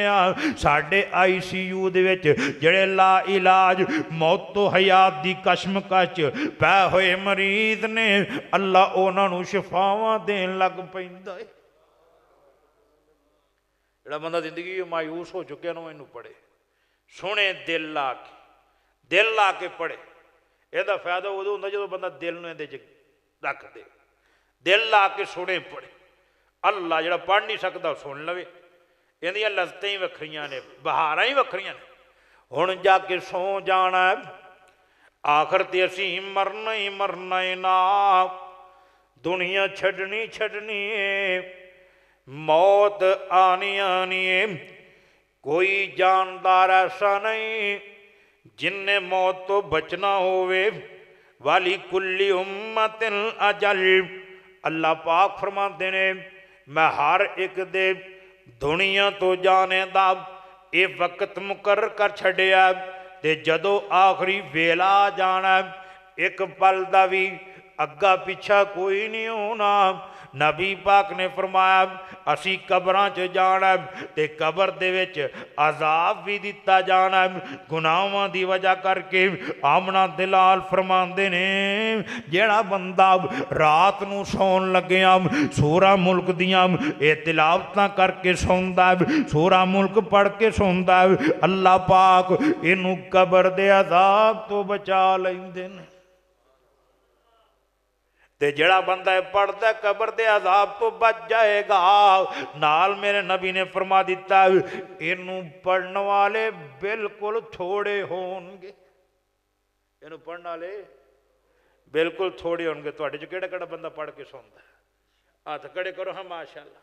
साडे ICU दे विच जिहड़े ला इलाज मौत तो हयात दी कशमकश पै होए मरीज ने, अल्लाह उन्हां नूं शिफावां देन लग पैंदा है। जिहड़ा बंदा जिंदगी मायूस हो चुकिया ना इनू पढ़े, सुने दिल ला के, दिल ला के पढ़े। ਇਹਦਾ फायदा उदों ਹੁੰਦਾ ਜਦੋਂ ਬੰਦਾ दिल ਨੂੰ ਇਹਦੇ 'ਚ रख दे, दिल ला के सुने पढ़े। अल्लाह जिहड़ा पढ़ नहीं सकता सुन लवे। इहदियां लज़्ज़तां ही वखरियां ने, बहारां ही वखरियां ने। हुण जाके सौ जाना, आखिर ते असीं मरना ही मरना है ना, दुनिया छड्डनी छड्डनी है, मौत आनी आनी है। कोई जानदार ऐसा नहीं जिन्ने मौत तो बचना होवे। वाली कुल्ली उम्मतिन अजल। अल्लाह पाक फरमाते ने मैं हर एक दे दुनिया तो जाने दा ये वक्त मुकर्रर कर छड़िया, ते जदों आखिरी वेला जाना एक पल दा भी ਅੱਗਾ ਪਿੱਛਾ ਕੋਈ ਨਹੀਂ ਹੋਣਾ। ਨਬੀ ਪਾਕ ਨੇ ਫਰਮਾਇਆ ਅਸੀਂ ਕਬਰਾਂ 'ਚ ਜਾਣਾ ਤੇ ਕਬਰ ਦੇ ਵਿੱਚ ਅਜ਼ਾਬ ਵੀ ਦਿੱਤਾ ਜਾਣਾ ਗੁਨਾਹਾਂ ਦੀ ਵਜ੍ਹਾ ਕਰਕੇ। ਆਮਨਾ ਦਿਲਾਲ ਫਰਮਾਉਂਦੇ ਨੇ ਜਿਹੜਾ ਬੰਦਾ ਰਾਤ ਨੂੰ ਸੌਣ ਲੱਗਿਆ ਸੂਰਾ ਮੁਲਕ ਦੀਆਂ ਇਹ ਤਿਲਾਵਤਾਂ ਕਰਕੇ ਸੌਂਦਾ, ਸੂਰਾ ਮੁਲਕ ਪੜ੍ਹ ਕੇ ਸੌਂਦਾ, ਅੱਲਾਹ ਪਾਕ ਇਹਨੂੰ ਕਬਰ ਦੇ ਅਜ਼ਾਬ ਤੋਂ ਬਚਾ ਲੈਂਦੇ ਨੇ। ਤੇ ਜਿਹੜਾ ਬੰਦਾ ਇਹ ਪੜ੍ਹਦਾ ਕਬਰ ਦੇ ਅਜ਼ਾਬ ਤੋਂ ਬਚ ਜਾਏਗਾ। ਨਾਲ ਮੇਰੇ ਨਬੀ ਨੇ ਫਰਮਾ ਦਿੱਤਾ ਇਹਨੂੰ ਪੜ੍ਹਨ ਵਾਲੇ ਬਿਲਕੁਲ ਥੋੜੇ ਹੋਣਗੇ। ਇਹਨੂੰ ਪੜ੍ਹਨ ਵਾਲੇ ਬਿਲਕੁਲ ਥੋੜੇ ਹੋਣਗੇ। ਤੁਹਾਡੇ 'ਚ ਕਿਹੜਾ ਕਿਹੜਾ ਬੰਦਾ ਪੜ੍ਹ ਕੇ ਸੌਂਦਾ? ਹੱਥ ਖੜੇ ਕਰੋ। ਹਾਂ ਮਾਸ਼ਾ ਅੱਲਾ।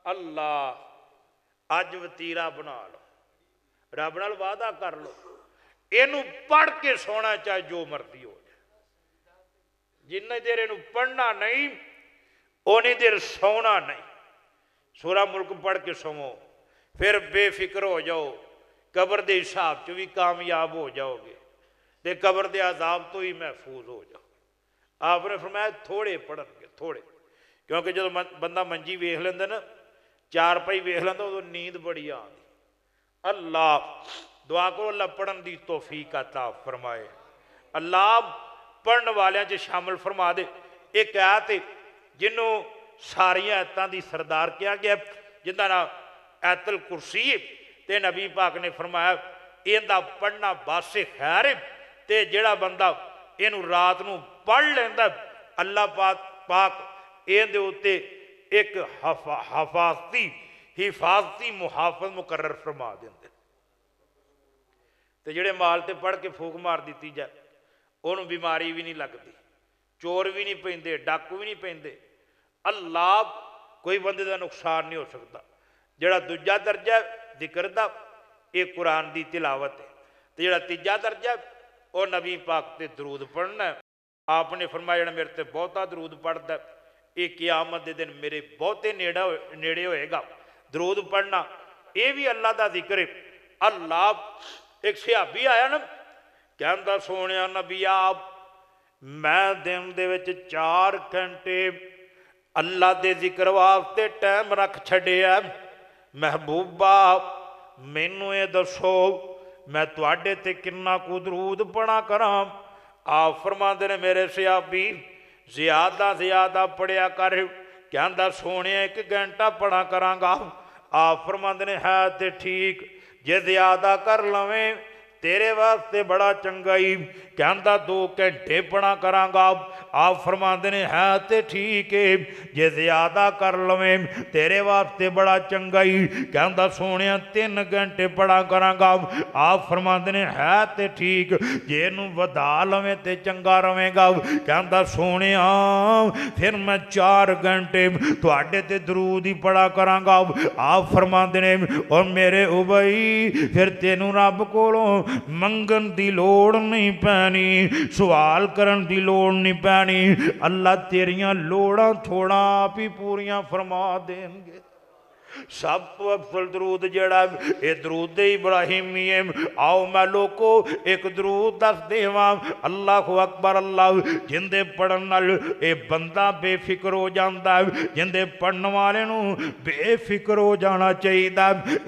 ਅੱਲਾ ਅੱਜ ਵਤੀਰਾ ਬਣਾ ਲਓ, ਰੱਬ ਨਾਲ ਵਾਅਦਾ ਕਰ ਲਓ ਇਹਨੂੰ ਪੜ੍ਹ ਕੇ ਸੋਣਾ ਚਾਹੇ ਜੋ ਮਰਜ਼ੀ ਹੋ। ਜਿੰਨੀ ਦੇਰ ਇਹਨੂੰ ਪੜ੍ਹਨਾ ਨਹੀਂ ਉਨੀ ਦੇਰ ਸੌਣਾ ਨਹੀਂ। ਸੂਰਾ ਮੁਲਕ ਪੜ੍ਹ ਕੇ ਸੌਵੋ, ਫਿਰ ਬੇਫਿਕਰ ਹੋ ਜਾਓ, ਕਬਰ ਦੇ ਹਿਸਾਬ 'ਚ ਵੀ ਕਾਮਯਾਬ ਹੋ ਜਾਓਗੇ ਤੇ ਕਬਰ ਦੇ ਅਜ਼ਾਬ ਤੋਂ ਹੀ ਮਹਿਫੂਜ਼ ਹੋ ਜਾਓ। ਆਪ ਨੇ ਫਰਮਾਇਆ ਥੋੜੇ ਪੜ੍ਹਨਗੇ, ਥੋੜੇ, ਕਿਉਂਕਿ ਜਦੋਂ ਬੰਦਾ ਮੰਜੀ ਵੇਖ ਲੈਂਦਾ ਨਾ, ਚਾਰ ਪਾਈ ਵੇਖ ਲੈਂਦਾ, ਉਦੋਂ ਨੀਂਦ ਬੜੀ ਆਉਂਦੀ। ਅੱਲਾਹ ਦੁਆ ਕਰੋ ਅੱਲਾਹ ਪੜ੍ਹਨ ਦੀ ਤੌਫੀਕ ਅਤਾ ਫਰਮਾਏ। ਅੱਲਾਹ ਪੜ੍ਹਨ ਵਾਲਿਆਂ 'ਚ ਸ਼ਾਮਲ ਫਰਮਾ ਦੇ। ਇੱਕ ਆਇਤ ਜਿਹਨੂੰ ਸਾਰੀਆਂ ਆਇਤਾਂ ਦੀ ਸਰਦਾਰ ਕਿਹਾ ਗਿਆ, ਜਿਹਦਾ ਨਾਮ ਆਇਤੁਲ ਕੁਰਸੀ, ਤੇ ਨਬੀ ਪਾਕ ਨੇ ਫਰਮਾਇਆ ਇਹਦਾ ਪੜ੍ਹਨਾ ਬਾਸੇ ਖੈਰ। ਤੇ ਜਿਹੜਾ ਬੰਦਾ ਇਹਨੂੰ ਰਾਤ ਨੂੰ ਪੜ੍ਹ ਲੈਂਦਾ ਅੱਲਾਹ ਪਾਕ ਇਹਦੇ ਉੱਤੇ ਇੱਕ ਹਿਫਾਜ਼ਤੀ ਮੁਹਾਫਜ਼ ਮੁਕਰਰ ਫਰਮਾ ਦਿੰਦੇ। ਤੇ ਜਿਹੜੇ ਮਾਲ ਤੇ ਪੜ੍ਹ ਕੇ ਫੂਕ ਮਾਰ ਦਿੱਤੀ ਜਾਏ ਉਹਨੂੰ ਬਿਮਾਰੀ ਵੀ ਨਹੀਂ ਲੱਗਦੀ, ਚੋਰ ਵੀ ਨਹੀਂ ਪੈਂਦੇ, ਡਾਕੂ ਵੀ ਨਹੀਂ ਪੈਂਦੇ। ਅੱਲਾਹ ਕੋਈ ਬੰਦੇ ਦਾ ਨੁਕਸਾਨ ਨਹੀਂ ਹੋ ਸਕਦਾ। ਜਿਹੜਾ ਦੂਜਾ ਦਰਜਾ ਜ਼ਿਕਰ ਦਾ ਇਹ ਕੁਰਾਨ ਦੀ ਤਿਲਾਵਤ ਹੈ। ਤੇ ਜਿਹੜਾ ਤੀਜਾ ਦਰਜਾ ਉਹ ਨਬੀ ਪਾਕ ਤੇ ਦਰੂਦ ਪੜ੍ਹਨਾ। ਆਪ ਨੇ ਫਰਮਾਇਆ ਜਿਹੜਾ ਮੇਰੇ ਤੇ ਬਹੁਤਾ ਦਰੂਦ ਪੜ੍ਹਦਾ ਇਹ ਕਿਆਮਤ ਦੇ ਦਿਨ ਮੇਰੇ ਬਹੁਤੇ ਨੇੜੇ ਹੋਏਗਾ। ਦਰੂਦ ਪੜ੍ਹਨਾ ਇਹ ਵੀ ਅੱਲਾਹ ਦਾ ਜ਼ਿਕਰ ਹੈ। ਅੱਲਾਹ ਇੱਕ ਸਿਹਾਬੀ ਆਇਆ ਨਾ, ਕਹਿੰਦਾ ਸੋਹਣਿਆ ਨਬੀ ਆਪ ਮੈਂ ਦਿਨ ਦੇ ਵਿੱਚ 4 ਘੰਟੇ ਅੱਲਾਹ ਦੇ ਜ਼ਿਕਰ ਵਾਸਤੇ ਟਾਈਮ ਰੱਖ ਛੱਡਿਆ। ਮਹਿਬੂਬਾ ਮੈਨੂੰ ਇਹ ਦੱਸੋ ਮੈਂ ਤੁਹਾਡੇ ਤੇ ਕਿੰਨਾ ਕੁ ਦਰੂਦ ਪੜ੍ਹਾ ਕਰਾਂ? ਆਪ ਫਰਮਾਉਂਦੇ ਨੇ ਮੇਰੇ ਸਿਹਾਬੀ ਜ਼ਿਆਦਾ ਪੜ੍ਹਿਆ ਕਰ। ਕਹਿੰਦਾ ਸੋਹਣਿਆ 1 ਘੰਟਾ ਪੜ੍ਹਾ ਕਰਾਂਗਾ। ਆਪ ਫਰਮਾਉਂਦੇ ਨੇ ਹੈ ਤੇ ਠੀਕ, ਜੇ ਜ਼ਿਆਦਾ ਕਰ ਲਵੇਂ तेरे वास्ते बड़ा चंगा ही। कहता 2 घंटे पढ़ा करांगा। आप फरमाते ने है तो ठीक है, जे ज्यादा कर लवें तेरे वास्ते बड़ा चंगा ही। कहता सोने 3 घंटे पढ़ा करांगा। आप फरमाते ने है तो ठीक, जे नूं वधा लवें तो चंगा रवेगा। कहता सोने फिर मैं 4 घंटे तुहाडे ते दरूद ही पढ़ा करांगा। आप फरमाते ने और मेरे उबई फिर तेनू रब कोलों मंगन दी लोड़ नहीं पैनी, सवाल करन दी लोड़ नहीं पैनी। अल्लाह तेरियां लोड़ां थोड़ा आप ही पूरियां फरमा देंगे। सब तो अफजल दरूद जड़ा ये दरूद इब्राहिमी है। आओ मैं लोगो एक दरूद दस देवां। अल्लाह अकबर अल्लाह जिंदे पढ़न नाल ये बंदा बेफिक्र हो जाता है, जिंदे पढ़न वाले नूं बेफिक्र हो जाना चाहिए।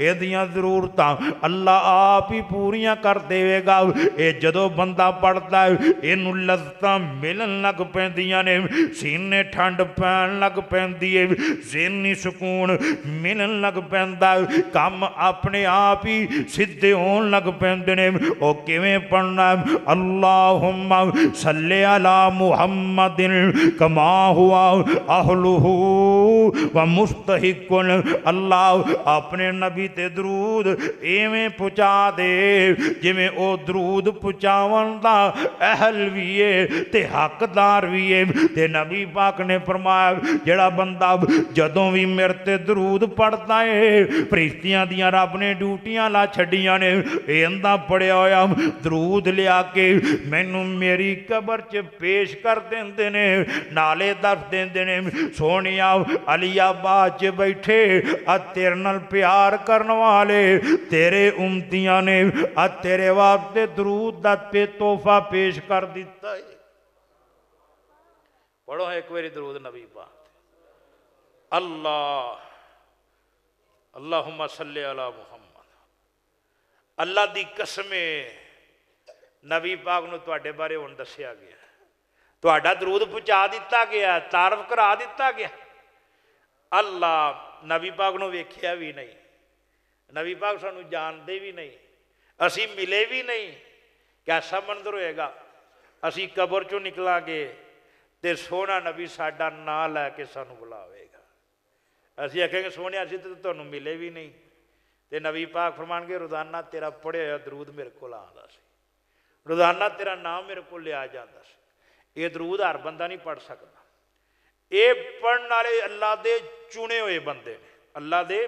इहदियां ज़रूरतां अल्लाह आप ही पूरियां कर देवेगा। ये जदों बंदा पढ़ता है इनू लज़्ज़तां मिलन लग पैंदियां ने, सीने ठंड पैन लग पैंदी है, ज़हनी सुकून मिलन लग पैंदा, काम अपने आप ही सीधे होन लग पैंदे ने। ओ किवें पढ़ना? अल्लाहुम्मा सल्ले अला मुहम्मदिन कमा हुआ अहलुहु व मुस्तहिकुन। अल्लाह अपने नबी ते दरूद एवें पहुँचा दे जिवें ओ दरूद पहुँचावन दा अहल भी है ते हकदार भी है। ते नबी पाक ने फरमाया जेड़ा बंदा जदों भी मेरे ते दरूद पढ़ता है फरिश्तियां दियां रब ने ड्यूटियां ला छड़ियां ने। इंदा पढ़िया होया दरूद लिया के मैनू मेरी कबर च पेश कर देंदे ने, नाले दस देंदे ने सोनिया अलियाबाद च बैठे आ तेरे नाल प्यार करन वाले तेरे उम्मतियां ने आ तेरे वास्ते दरूद दा पे तोहफा पेश कर दिता है। پڑھو ایک باری درود نبی پاک اللہ اللہم صلی علی محمد اللہ دی قسم نبی پاک نو تواڈے بارے ہن دسیا گیا تواڈا درود پہنچا دیتا گیا تعارف کرا دیتا گیا اللہ نبی پاک نو ویکھیا بھی نہیں نبی پاک سانو جاندے بھی نہیں اسی ملے بھی نہیں کیسا منظر ہوئے گا اسی قبر چوں نکلا گے تے سونا نبی ساڈا نام لے کے سانو بلاوے گا اسی آکھیں گے سونے اسی تو تانوں ملے بھی نہیں تے نبی پاک فرمان گے روزانہ تیرا پڑھیا ہوا درود میرے کو آندا سی روزانہ تیرا نام میرے کو لیا جاتا سی یہ درود ہر بندہ نہیں پڑھ سکتا یہ پڑھنے والے اللہ دے چنے ہوئے بندے نے اللہ دے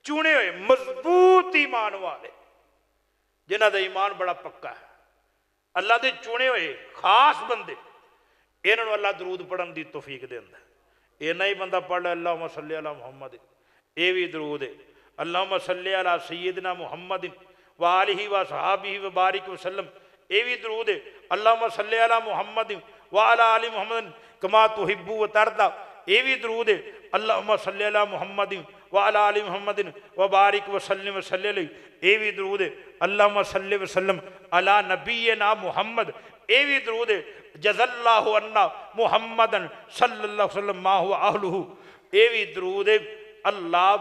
چنے ہوئے مضبوط ایمان والے جنہ دا ایمان بڑا پکا ہے اللہ دے چنے ہوئے خاص بندے انہوں اللہ درود پڑھن دی توفیق دیندا ہے یہ نہیں بندہ پڑھ لے اللہم صلی علی محمد یہ بھی درود ہے اللہم صلی علی سیدنا محمد وآلہ وصحابہ وبارک وسلم یہ بھی درود ہے اللہم صلی علی محمد وعلی آل محمد کما تحب و ترضی یہ بھی درود ہے اللہم صلی علی محمد وعلی آل محمد وبارک وسلم وصلی علیہ یہ بھی درود ہے اللہم صلی وسلم علی نبینا محمد یہ بھی درود ہے جز اللہ عنا محمد صلی اللہ علیہ وسلم ما ہوا اہلہ یہ بھی درود ہے اللہ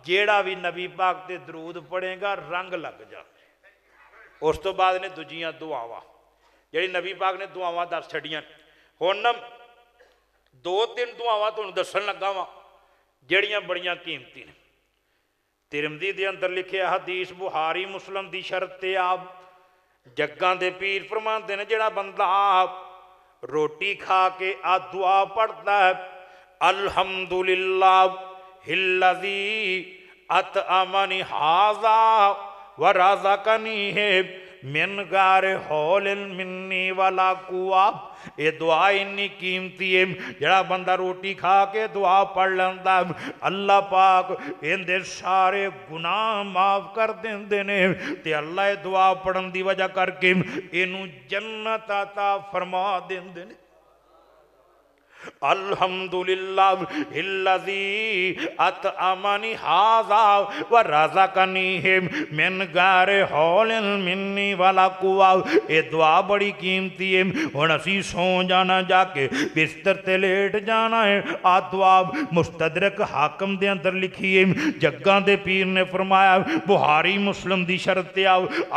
جیڑا بھی نبی پاک تے درود پڑھے گا رنگ لگ جا اس تو بعد نے دوجیاں دعاواں جیڑی نبی پاک نے دعاواں دس چھڑیاں ہن دو تین دعاواں تانوں دسن لگا واں جیڑیاں بڑیاں قیمتی نے ترمذی دے اندر لکھیا حدیث بخاری مسلم دی شرط تے آپ جگاں دے پیر فرماندے نے جیڑا بندہ روٹی کھا کے آ دعا پڑھتا ہے الحمدللہ الذی اطعمنی ھذا ورزقنی من غیر حول منی ولا قوہ یہ دعا انی قیمتی ہے جڑا بندہ روٹی کھا کے دعا پڑھ لیندا اللہ پاک اندے سارے گناہ معاف کر دیندے نے تے اللہ دعا پڑھن دی وجہ کر کے اینوں جنت عطا فرما دیندے نے الحمدللہ الذی اطعمنی ھذا ورزقنی من غیر حول منی ولا قوہ یہ دعا بڑی قیمتی ہے ہن اسی سو جانا جا کے بستر تے لیٹ جانا ہے آ دعا مستدرک حاکم دے اندر لکھی ہے جگاں دے پیر نے فرمایا بخاری مسلم دی شرط تے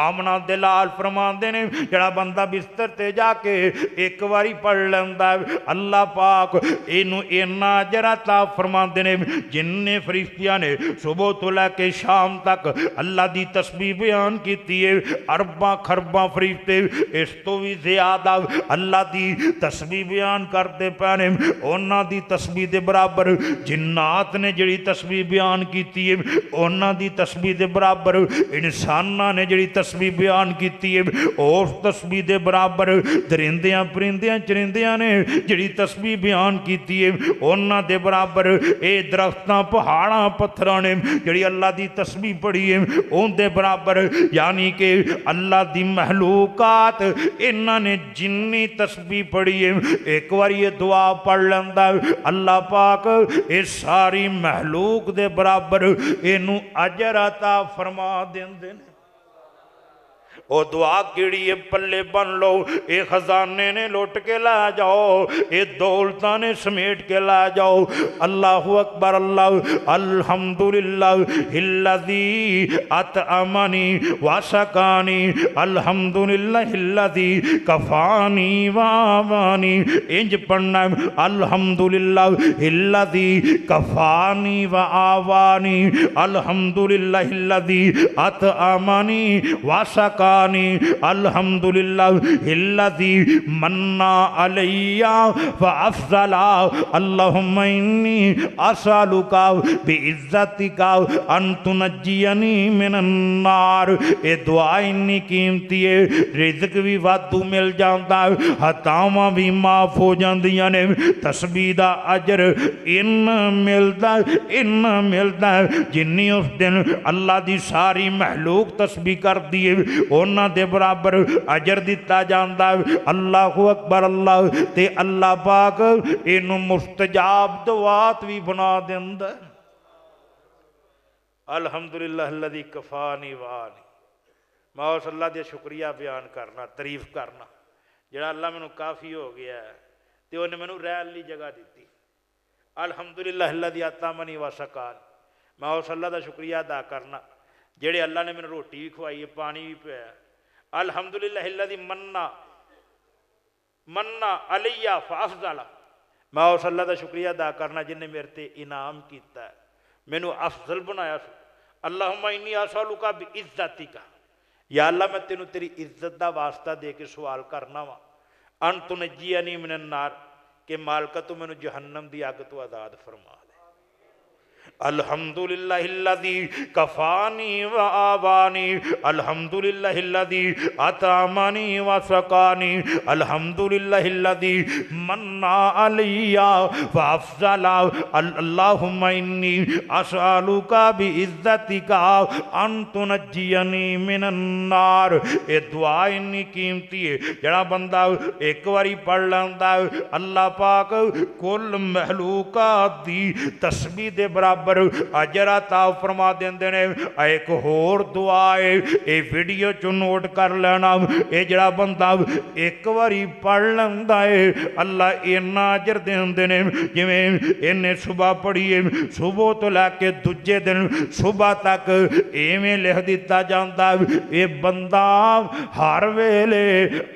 آمنہ دلال فرماندے نے جڑا بندہ بستر تے جا کے ایک واری پڑھ لیندا ہے اللہ پاک اینو اینا اجر عطا فرماندے نے جن فرشتیاں نے صبح تو لے کے شام تک اللہ دی تسبیح بیان کیتی ہے ارباں خرباں فرشتے اس تو بھی زیادہ اللہ دی تسبیح بیان کرتے پانے انہاں دی تسبیح دے برابر جنات نے جڑی تسبیح بیان کیتی ہے انہاں دی تسبیح دے برابر انساناں نے جڑی تسبیح بیان کیتی ہے اس تسبیح دے برابر درندیاں پرندیاں چرندیاں نے جڑی تسبیح بیان کیتی ہے انہاں دے برابر اے درختاں پہاڑاں پتھراں نے جڑی اللہ دی تسبیح پڑھی ہے ان دے برابر یعنی کہ اللہ دی محلوقات انہاں نے جنی تسبیح پڑھی ہے ایک بار یہ دعا پڑھ لیندا اللہ پاک اے ساری محلوق دے برابر اینوں اجر عطا فرما دیندے نے او دعا کیڑی ہے پلے بن لو اے خزانے نے لوٹ کے لا جاؤ اے دولتاں نے سمیٹ کے لا جاؤ اللہ اکبر اللہ الحمدللہ الذی اطعمنی وسقانی الحمدللہ الذی کفانی وآوانی انج پڑھنا الحمدللہ الذی کفانی وآوانی الحمدللہ الذی اطعمنی وسقانی الحمدللہ الذی منّا علی فافضل اللہم انی اسألک بعزتک ان تنجینی من النار اے دعا انی قیمتی ہے رزق بھی وادو مل جاندہ خطاواں بھی معاف ہو جاندیاں نے تسبیح دا اجر ان ملدا جنی اس دن اللہ دی ساری محلوق تسبیح کر دیے ਉਹਨਾਂ ਦੇ ਬਰਾਬਰ ਅਜਰ ਦਿੱਤਾ ਜਾਂਦਾ। ਅੱਲਾਹੁ ਅਕਬਰ। ਅੱਲਾਹ ਤੇ ਅੱਲਾਹ ਪਾਕ ਇਹਨੂੰ ਮੁਸਤਜਾਬ ਦੁਆਤ ਵੀ ਬਣਾ ਦਿੰਦਾ। ਅਲਹਮਦੁਲਿल्लाह ਅੱਲਜ਼ੀ ਕਫਾਨੀ ਵਾਨੀ। ਮੈਂ ਉਸ ਅੱਲਾ ਦਾ ਸ਼ੁਕਰੀਆ ਬਿਆਨ ਕਰਨਾ, ਤਾਰੀਫ ਕਰਨਾ ਜਿਹੜਾ ਅੱਲਾ ਮੈਨੂੰ ਕਾਫੀ ਹੋ ਗਿਆ ਤੇ ਉਹਨੇ ਮੈਨੂੰ ਰਹਿਣ ਲਈ ਜਗ੍ਹਾ ਦਿੱਤੀ। ਅਲਹਮਦੁਲਿल्लाह ਅੱਲਜ਼ੀ ਅਤਾਮਨੀ व ਸਕਾਨ। ਮੈਂ ਉਸ ਅੱਲਾ ਦਾ ਸ਼ੁਕਰੀਆ ਅਦਾ ਕਰਨਾ ਜਿਹੜੇ ਅੱਲਾ ਨੇ ਮੈਨੂੰ ਰੋਟੀ ਵੀ ਖਵਾਈ ਹੈ, ਪਾਣੀ ਵੀ ਪਿਆਇਆ। ਅਲਹਮਦੁਲਿल्लाह ਅੱਲਜ਼ੀ ਮੰਨਾ ਅਲਈਆ ਫਅਫਜ਼ਲਾ। ਮੈਂ ਉਸ ਅੱਲਾ ਦਾ ਸ਼ੁਕਰੀਆ ਅਦਾ ਕਰਨਾ ਜਿਹਨੇ ਮੇਰੇ ਤੇ ਇਨਾਮ ਕੀਤਾ, ਮੈਨੂੰ ਅਫਜ਼ਲ ਬਣਾਇਆ। ਅੱਲਾਹੁम्मा इन्नी असअलुका बिइज़्ज़तिका। या अल्लाह मैं तेनों तेरी इज्जत का वास्ता दे के सवाल करना वा अन तुनज्जियनी मिनन नार के मालका तू मैनू जहन्नम की अग तो आज़ाद फरमा दे। अल्हम्दुलिल्लाह अल्लज़ी कफ़ानी व आवानी। अल्हम्दुलिल्लाह अल्लज़ी अतामनी व सकानी। अल्हम्दुलिल्लाह अल्लज़ी मन्ना अलैया व अफ़ज़ला। अल्लाहुम्मा इन्नी असअलुका बिइज़्ज़तिका अन तुनज्जियनी मिनन नार। ये दुआ इन्नी कीमती है, जड़ा बंदा एक बारी पढ़ लैंदा अल्लाह पाक कुल महलूकात दी तस्बीह दे बराबर अजर अता फरमा देंदे ने। एक होर दुआ है, ये वीडियो चो नोट कर लेना। ये जड़ा बंदा एक बारी पढ़ लैंदा है अल्लाह इन्ना अजर देंदे ने जिवें इन्हें सुबह पढ़ी है, सुबह तो लैके दूजे दिन सुबह तक इवें लिख दिता जाता। ये बंदा हर वेले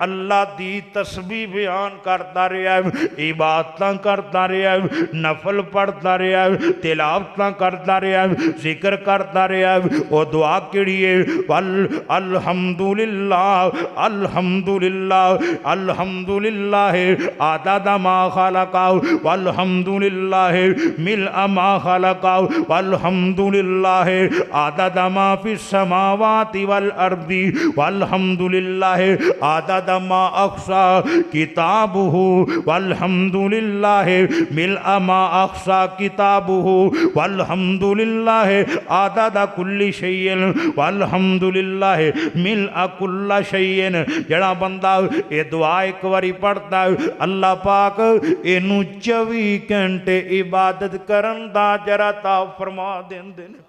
अल्लाह दी तस्बीह बयान करता रहा, इबादतां करता रहा, नफल पढ़ता रहा, तिलावत करता रहा, जिक्र करता रहा। वो दुआ केड़ी है? वल अल्हम्दुलिल्लाह अल्हम्दुलिल्लाह अल्हम्दुलिल्लाह आदादा मा खलका वल्हम्दुलिल्लाह मिलअ मा खलका वल्हम्दुलिल्लाह आदादा मा फिस समावाति वल अर्दी वल्हम्दुलिल्लाह आदादा मा अक्सा किताबुहु वल्हम्दुलिल्लाह मिलअ मा अक्सा किताबुहु वल्हम्दुलिल्लाह आदादा कुल्ली शैइन वल्हम्दुलिल्लाह मिलअ कुल्ला शैइन। जड़ा बंदा ये दुआ एक बारी पढ़ता अल्लाह पाक इनू 24 घंटे इबादत करन दा जरा ता फरमा देंदे ने।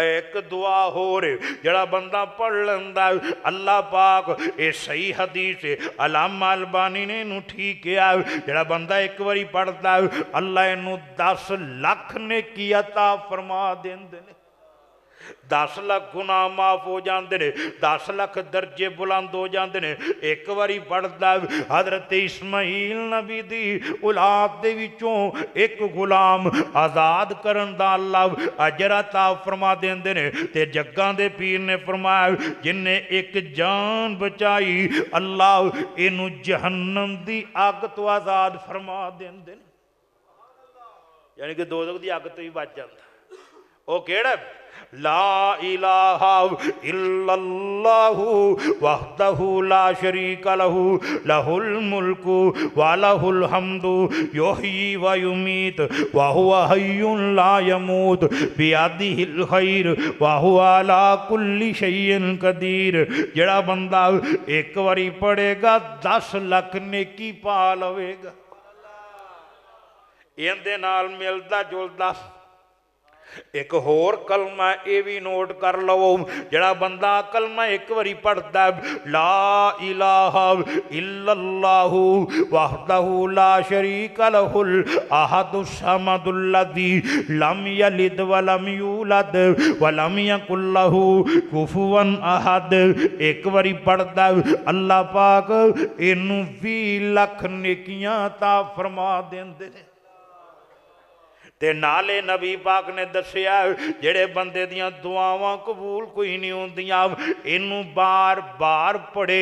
एक दुआ होर जड़ा बंदा पढ़ लेंदा अल्लाह पाक ये सही हदीस है, अल्लामा अलबानी ने इनू ठीक किया। जड़ा बंदा एक बारी पढ़ता अल्लाह इनू 10 लाख नेकी अता फरमा देंदे ने। 10 लाख गुनाह माफ हो जाते हैं, 10 लाख दर्जे बुलंद हो जाते हैं। एक बारी पढ़ता हजरत इस्माइल नबी दी औलाद दे विचों एक गुलाम आज़ाद करन दा अल्लाह अजर अता फरमा देंदे ने। ते जग्गां दे पीर ने फरमाया जिन्ने एक जान बचाई अल्लाह इनू जहन्नम दी अग तो आज़ाद फरमा देंदे ने। यानी कि दोज़ख दी अग तो ही बच जाता। वो केड़ा? ला इलाहा इल्लल्लाहु वहदहु ला शरीका लहु लहुल मुल्कु व लहुल हम्दु युहयी व युमीत व हुवा हय्युन ला यमूत बियदिहिल खैर व हुवा अला कुल्ली शैइन कदीर। जड़ा बंदा एक बारी पढ़ेगा 10 लाख नेकी पा लवेगा। इहदे नाल मिलदा जुलदा एक होर कलमा ये भी नोट कर लवो। जड़ा बंदा कलमा एक बारी पढ़ता ला इलाहा इल्लल्लाहु वहदहु ला शरीका लहुल अहदुस समदुल्लज़ी लम यलिद वलम यूलद वलम यकुल लहु कुफुवन अहद। एक बारी पढ़ता अल्लाह पाक इनू 20 लाख नेकियां ता फरमा देंदे ने। ते नाले नबी पाक ने दसिया जेड़े बंदे दियां दुआवां कबूल कोई नहीं होंदियां इनू बार बार पढ़े,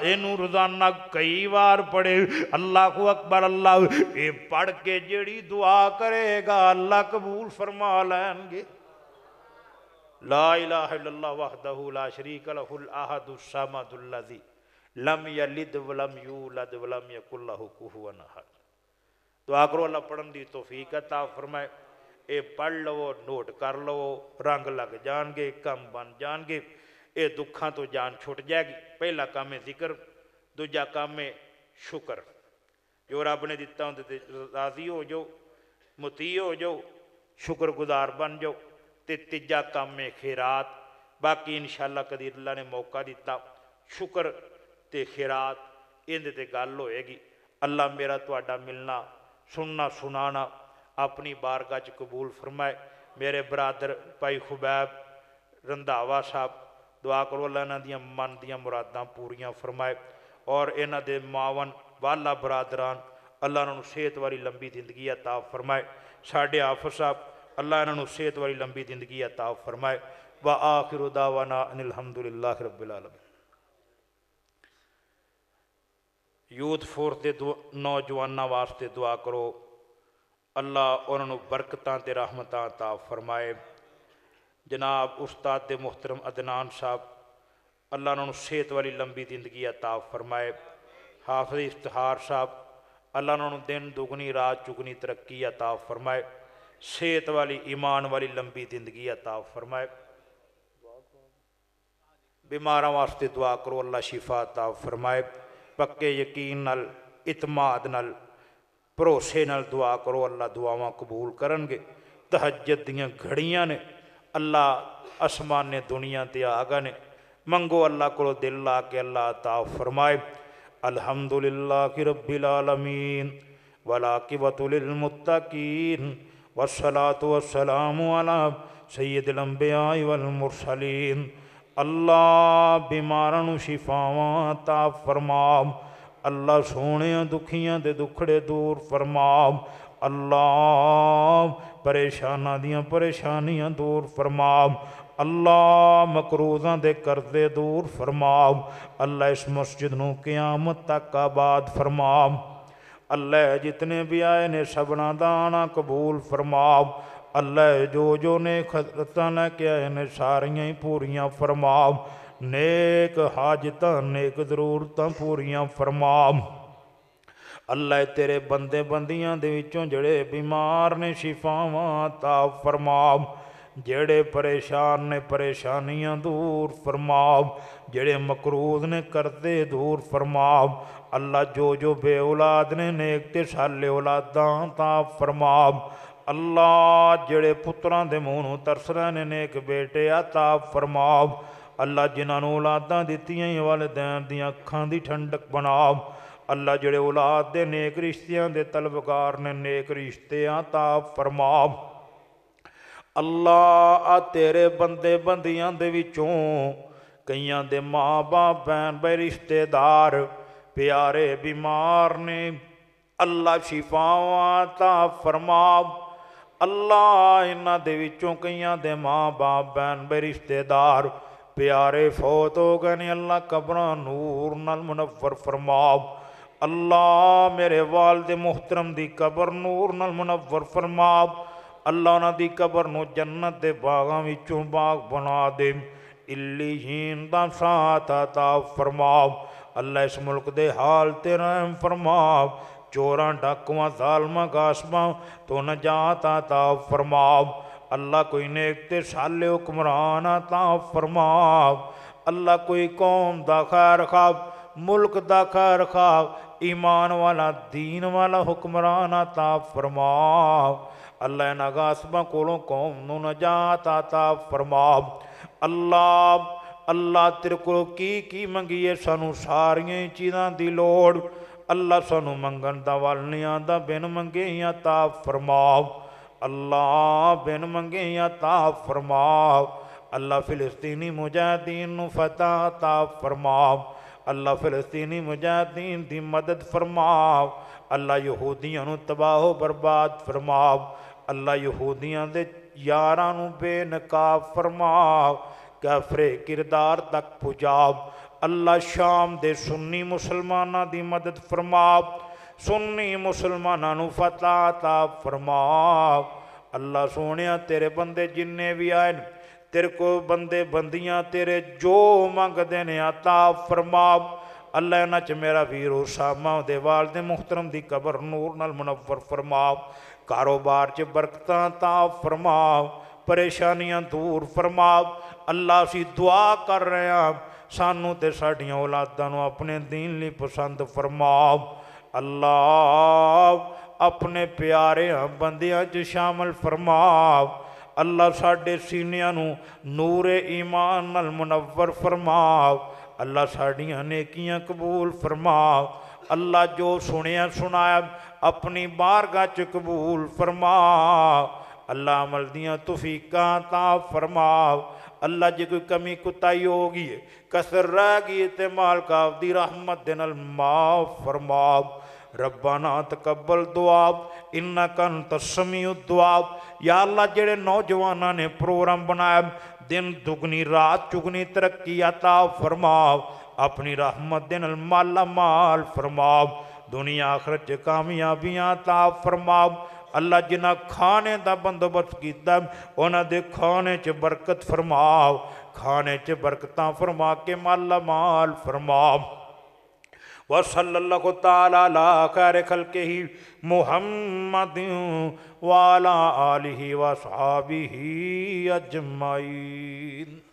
इनू रोजाना कई बार पढ़े अल्लाह अकबर अल्लाह ये पढ़ के जेड़ी दुआ करेगा अल्लाह कबूल फरमा लैनगे। ला इलाहा इल्लल्लाह वहदहु ला शरीका लहुल अहदुस समदुल्लज़ी लम यलिद वलम यूलद वलम यकुल लहु कुफुवन अहद। दुआ करो अल्लाह पढ़न की तौफीक अता फरमाए। ये पढ़ लवो, नोट कर लवो, रंग लग जाएंगे, कम बन जाएंगे। ਇਹ ਦੁੱਖਾਂ ਤੋਂ ਜਾਨ ਛੁੱਟ ਜਾਏਗੀ। ਪਹਿਲਾ ਕੰਮ ਹੈ ਜ਼ਿਕਰ, ਦੂਜਾ ਕੰਮ ਹੈ ਸ਼ੁਕਰ। ਜੋ ਰੱਬ ਨੇ ਦਿੱਤਾ ਉਹਦੇ ਤੇ ਰਾਜ਼ੀ ਹੋ ਜਾਓ, ਮੁਤੀ ਹੋ ਜਾਓ, ਸ਼ੁਕਰਗੁਜ਼ਾਰ ਬਣ ਜਾਓ। ਅਤੇ ਤੀਜਾ ਕੰਮ ਹੈ ਖੈਰਾਤ। ਬਾਕੀ ਇਨਸ਼ਾਅੱਲਾ ਕਦੀ ਅੱਲਾ ਨੇ ਮੌਕਾ ਦਿੱਤਾ ਸ਼ੁਕਰ ਅਤੇ ਖੈਰਾਤ ਇਹਦੇ 'ਤੇ ਗੱਲ ਹੋਏਗੀ। ਅੱਲਾ ਮੇਰਾ ਤੁਹਾਡਾ ਮਿਲਣਾ ਸੁਣਨਾ ਸੁਣਾਣਾ ਆਪਣੀ ਬਾਰਗਾਹ 'ਚ ਕਬੂਲ ਫਰਮਾਏ। ਮੇਰੇ ਬਰਾਦਰ ਭਾਈ ਖੁਬੈਬ ਰੰਧਾਵਾ ਸਾਹਿਬ, ਦੁਆ ਕਰੋ ਅੱਲਾ ਇਹਨਾਂ ਦੀਆਂ ਮਨ ਦੀਆਂ ਮੁਰਾਦਾਂ ਪੂਰੀਆਂ ਫਰਮਾਏ। ਔਰ ਇਹਨਾਂ ਦੇ ਮਾਵਨ ਵਾਲਾ ਬਰਾਦਰਾਨ ਅੱਲਾ ਇਹਨਾਂ ਨੂੰ ਸਿਹਤ ਵਾਲੀ ਲੰਬੀ ਜ਼ਿੰਦਗੀ ਅਤਾ ਫਰਮਾਏ। ਸਾਡੇ ਹਾਫਿਜ਼ ਸਾਹਿਬ ਅੱਲਾ ਇਹਨਾਂ ਨੂੰ ਸਿਹਤ ਵਾਲੀ ਲੰਬੀ ਜ਼ਿੰਦਗੀ ਅਤਾ ਫਰਮਾਏ। व आखिरु दावाना अनिल हम्दुलिल्लाहि रब्बिल आलमीन। यूथ फोर्स के नौजवानों वास्ते दुआ करो, अल्लाह उन्होंने बरकतां ते रहमतां अता फरमाए। जनाब उस्ताद दे मुहतरम अदनान साहब अल्लाह उन्होंने सेहत वाली लंबी जिंदगी अता फरमाए। हाफिज इफ्तिखार साहब अल्लाह उन्होंने दिन दुगनी रात चुगनी तरक्की अता फरमाए। सेहत वाली ईमान वाली लंबी जिंदगी अता फरमाए। बीमारां वास्ते दुआ करो, अल्लाह शिफा अता फरमाए। पक्के यकीन नाल इतमाद नाल भरोसे नाल दुआ करो, अल्लाह दुआवां कबूल करनगे। तहज्जुद दीयां घड़ियां ने अल्लाह आसमाने दुनिया ते आ गए ने। मंगो अल्लाह को दिल ला के अल्लाह अता फरमाए। अल्हम्दुलिल्लाहि रब्बिल आलमीन वलाकिबतु लिल मुत्तकीन वस्सलातु वस्सलामु अला सय्यिदिल अंबिया वल मुरसलीन। अल्लाह बीमारां नूं शिफावां अता फरमा। अल्लाह सोहणे दुखियां दे दुखड़े दूर फरमा। अल्लाह परेशानां दियां परेशानियां दूर फरमा। अल्लाह मकरूज़ां दे कर्जे दूर फरमा। अल्लाह इस मस्जिद नूं क़यामत तक आबाद फरमा। अल्लाह जितने भी आए ने सबना दाना कबूल फरमा। अल्लाह जो ने खदरतां लैके आए ने सारियां ही पूरियां फरमा। नेक हाजतां नेक जरूरतां पूरियां फरमा। अल्लाह तेरे बंदे बंदियां दे विचों जड़े बीमार ने शिफावां अता फरमा। जेड़े परेशान ने परेशानियां दूर फरमा। जेड़े मकरूज ने करदे दूर फरमा। अल्लाह जो बे औलाद ने नेक ते साले औलादां अता फरमा। अल्लाह जेड़े पुत्रां दे मूँह नूं तरस रहे ने नेक बेटे अता फरमा। अल्लाह जिन्हां नूं औलादां दित्तियां वालिदैन दियां अखां दी ठंडक बना। अल्लाह जेड़े औलाद दे नेक रिश्तियां दे तलबगार ने नेक रिश्ते अता फरमा। अल्लाह तेरे बंदे बंदियां दे विचों कईयां दे माँ बाप भैन भाई रिश्तेदार प्यारे बीमार ने। अल्लाह शिफावां अता फरमा। अल्लाह इन्हां दे विचों कईयां दे माँ बाप भैन भाई रिश्तेदार प्यारे फौत हो गए ने। अल्लाह कब्रां नूर नाल मुनव्वर फरमा। अल्लाह मेरे वालिद मुहतरम दी कबर नूर नाल मुनव्वर फरमा। अल्लाह उन्हां दी कबर नूं जन्नत दे बागां विचों बाग बना दे। इल्लीहीन दा साथ अता फरमा। अल्लाह इस मुल्क दे हाल ते रहम फरमा। चोरां डाकुआं ज़ालमां गासबां तो नजात अता फरमा। अल्लाह कोई नेक ते साले हुक्मरान अता फरमा। अल्लाह कोई कौम दा खैर खाब मुल्क दा खैर खाब ईमान वाला दीन वाला हुक्मरान अता फरमा। अल्लाह इन्हां गासबां कोलों कौम नूं नजात अता फरमा। अल्लाह तेरे को की मंगीए सानू सारियां चीज़ां दी लोड़। अल्लाह सानू मंगन दा वल नहीं आंदा, बिन मंगे ही अता फरमा। अल्लाह बिन मंगे ही अता फरमा। अल्लाह फिलिस्तीनी मुजाहिदीन नूं फतह अता फरमा। अल्लाह फिलिस्तीनी मुजाहिदीन दी मदद फरमा। अल्लाह यहूदियां नूं तबाह बर्बाद फरमा। अल्लाह यहूदियां दे यारां नूं बेनकाब फरमा। काफरे किरदार तक पुजा। अल्लाह शाम दे सुन्नी मुसलमानां दी मदद फरमा। सुन्नी मुसलमानां नूं फतह अता फरमा। अल्लाह सोहणिया तेरे बंदे जिन्ने भी आए तेरे को बंदे बंदियां तेरे जो मंगदे ने अता फरमा। अल्लाह इन्हां च मेरा वीर उसामा दे वालिद मुहतरम दी कबर नूर नाल मुनव्वर फरमा। कारोबार च बरकतां अता फरमा। ਪਰੇਸ਼ਾਨੀਆਂ ਦੂਰ ਫਰਮਾ। ਅੱਲਾ ਅਸੀਂ ਦੁਆ ਕਰ ਰਹੇ ਹਾਂ ਸਾਨੂੰ ਤੇ ਸਾਡੀਆਂ ਔਲਾਦਾਂ ਨੂੰ ਆਪਣੇ ਦੀਨ ਲਈ ਪਸੰਦ ਫਰਮਾ। ਅੱਲਾ ਆਪਣੇ ਪਿਆਰਿਆਂ ਬੰਦਿਆਂ 'ਚ ਸ਼ਾਮਲ ਫਰਮਾ। ਅੱਲਾ ਸਾਡੇ ਸੀਨਿਆਂ ਨੂੰ ਨੂਰੇ ਈਮਾਨ ਨਾਲ ਮੁਨੱਵਰ ਫਰਮਾ। ਅੱਲਾ ਸਾਡੀਆਂ ਨੇਕੀਆਂ ਕਬੂਲ ਫਰਮਾ। ਅੱਲਾ ਜੋ ਸੁਣਿਆ ਸੁਣਾਇਆ ਆਪਣੀ ਬਾਰਗਾਹ 'ਚ ਕਬੂਲ ਫਰਮਾ। ਅੱਲਾ ਅਮਲ ਦੀਆਂ ਤੌਫੀਕਾਂ ਤਾ ਫਰਮਾ। ਅੱਲਾ ਜੇ ਕੋਈ ਕਮੀ ਕੁਤਾਈ ਹੋ ਗਈ ਹੈ ਕਸਰ ਰਹਿ ਗਈ ਹੈ ਤੇ ਮਾਲਕਾ ਆਪਦੀ ਰਹਿਮਤ ਦੇ ਨਾਲ ਮਾਫ ਫਰਮਾ। रब्बाना तकब्बल दुआ इन्नका अंत समीउ दुआ। या अल्लाह जेड़े नौजवानों ने प्रोग्राम बनाया दिन दुगनी रात चुगनी तरक्की अता फरमाओ। अपनी रहमत दे नाल माला माल फरमाओ। दुनिया आखिरत च कामयाबियां अता फरमाओ। अल्लाह जिन्हां खाने का बंदोबस्त किया उन्हां दे खाने च बरकत फरमाओ। खाने च बरकतां फरमा के माला माल फरमाओ। वसल्लल्लाहु ताला अला खैर खल्क़िही मुहम्मद व अला आलिहि व अस्हाबिही अजमाइन।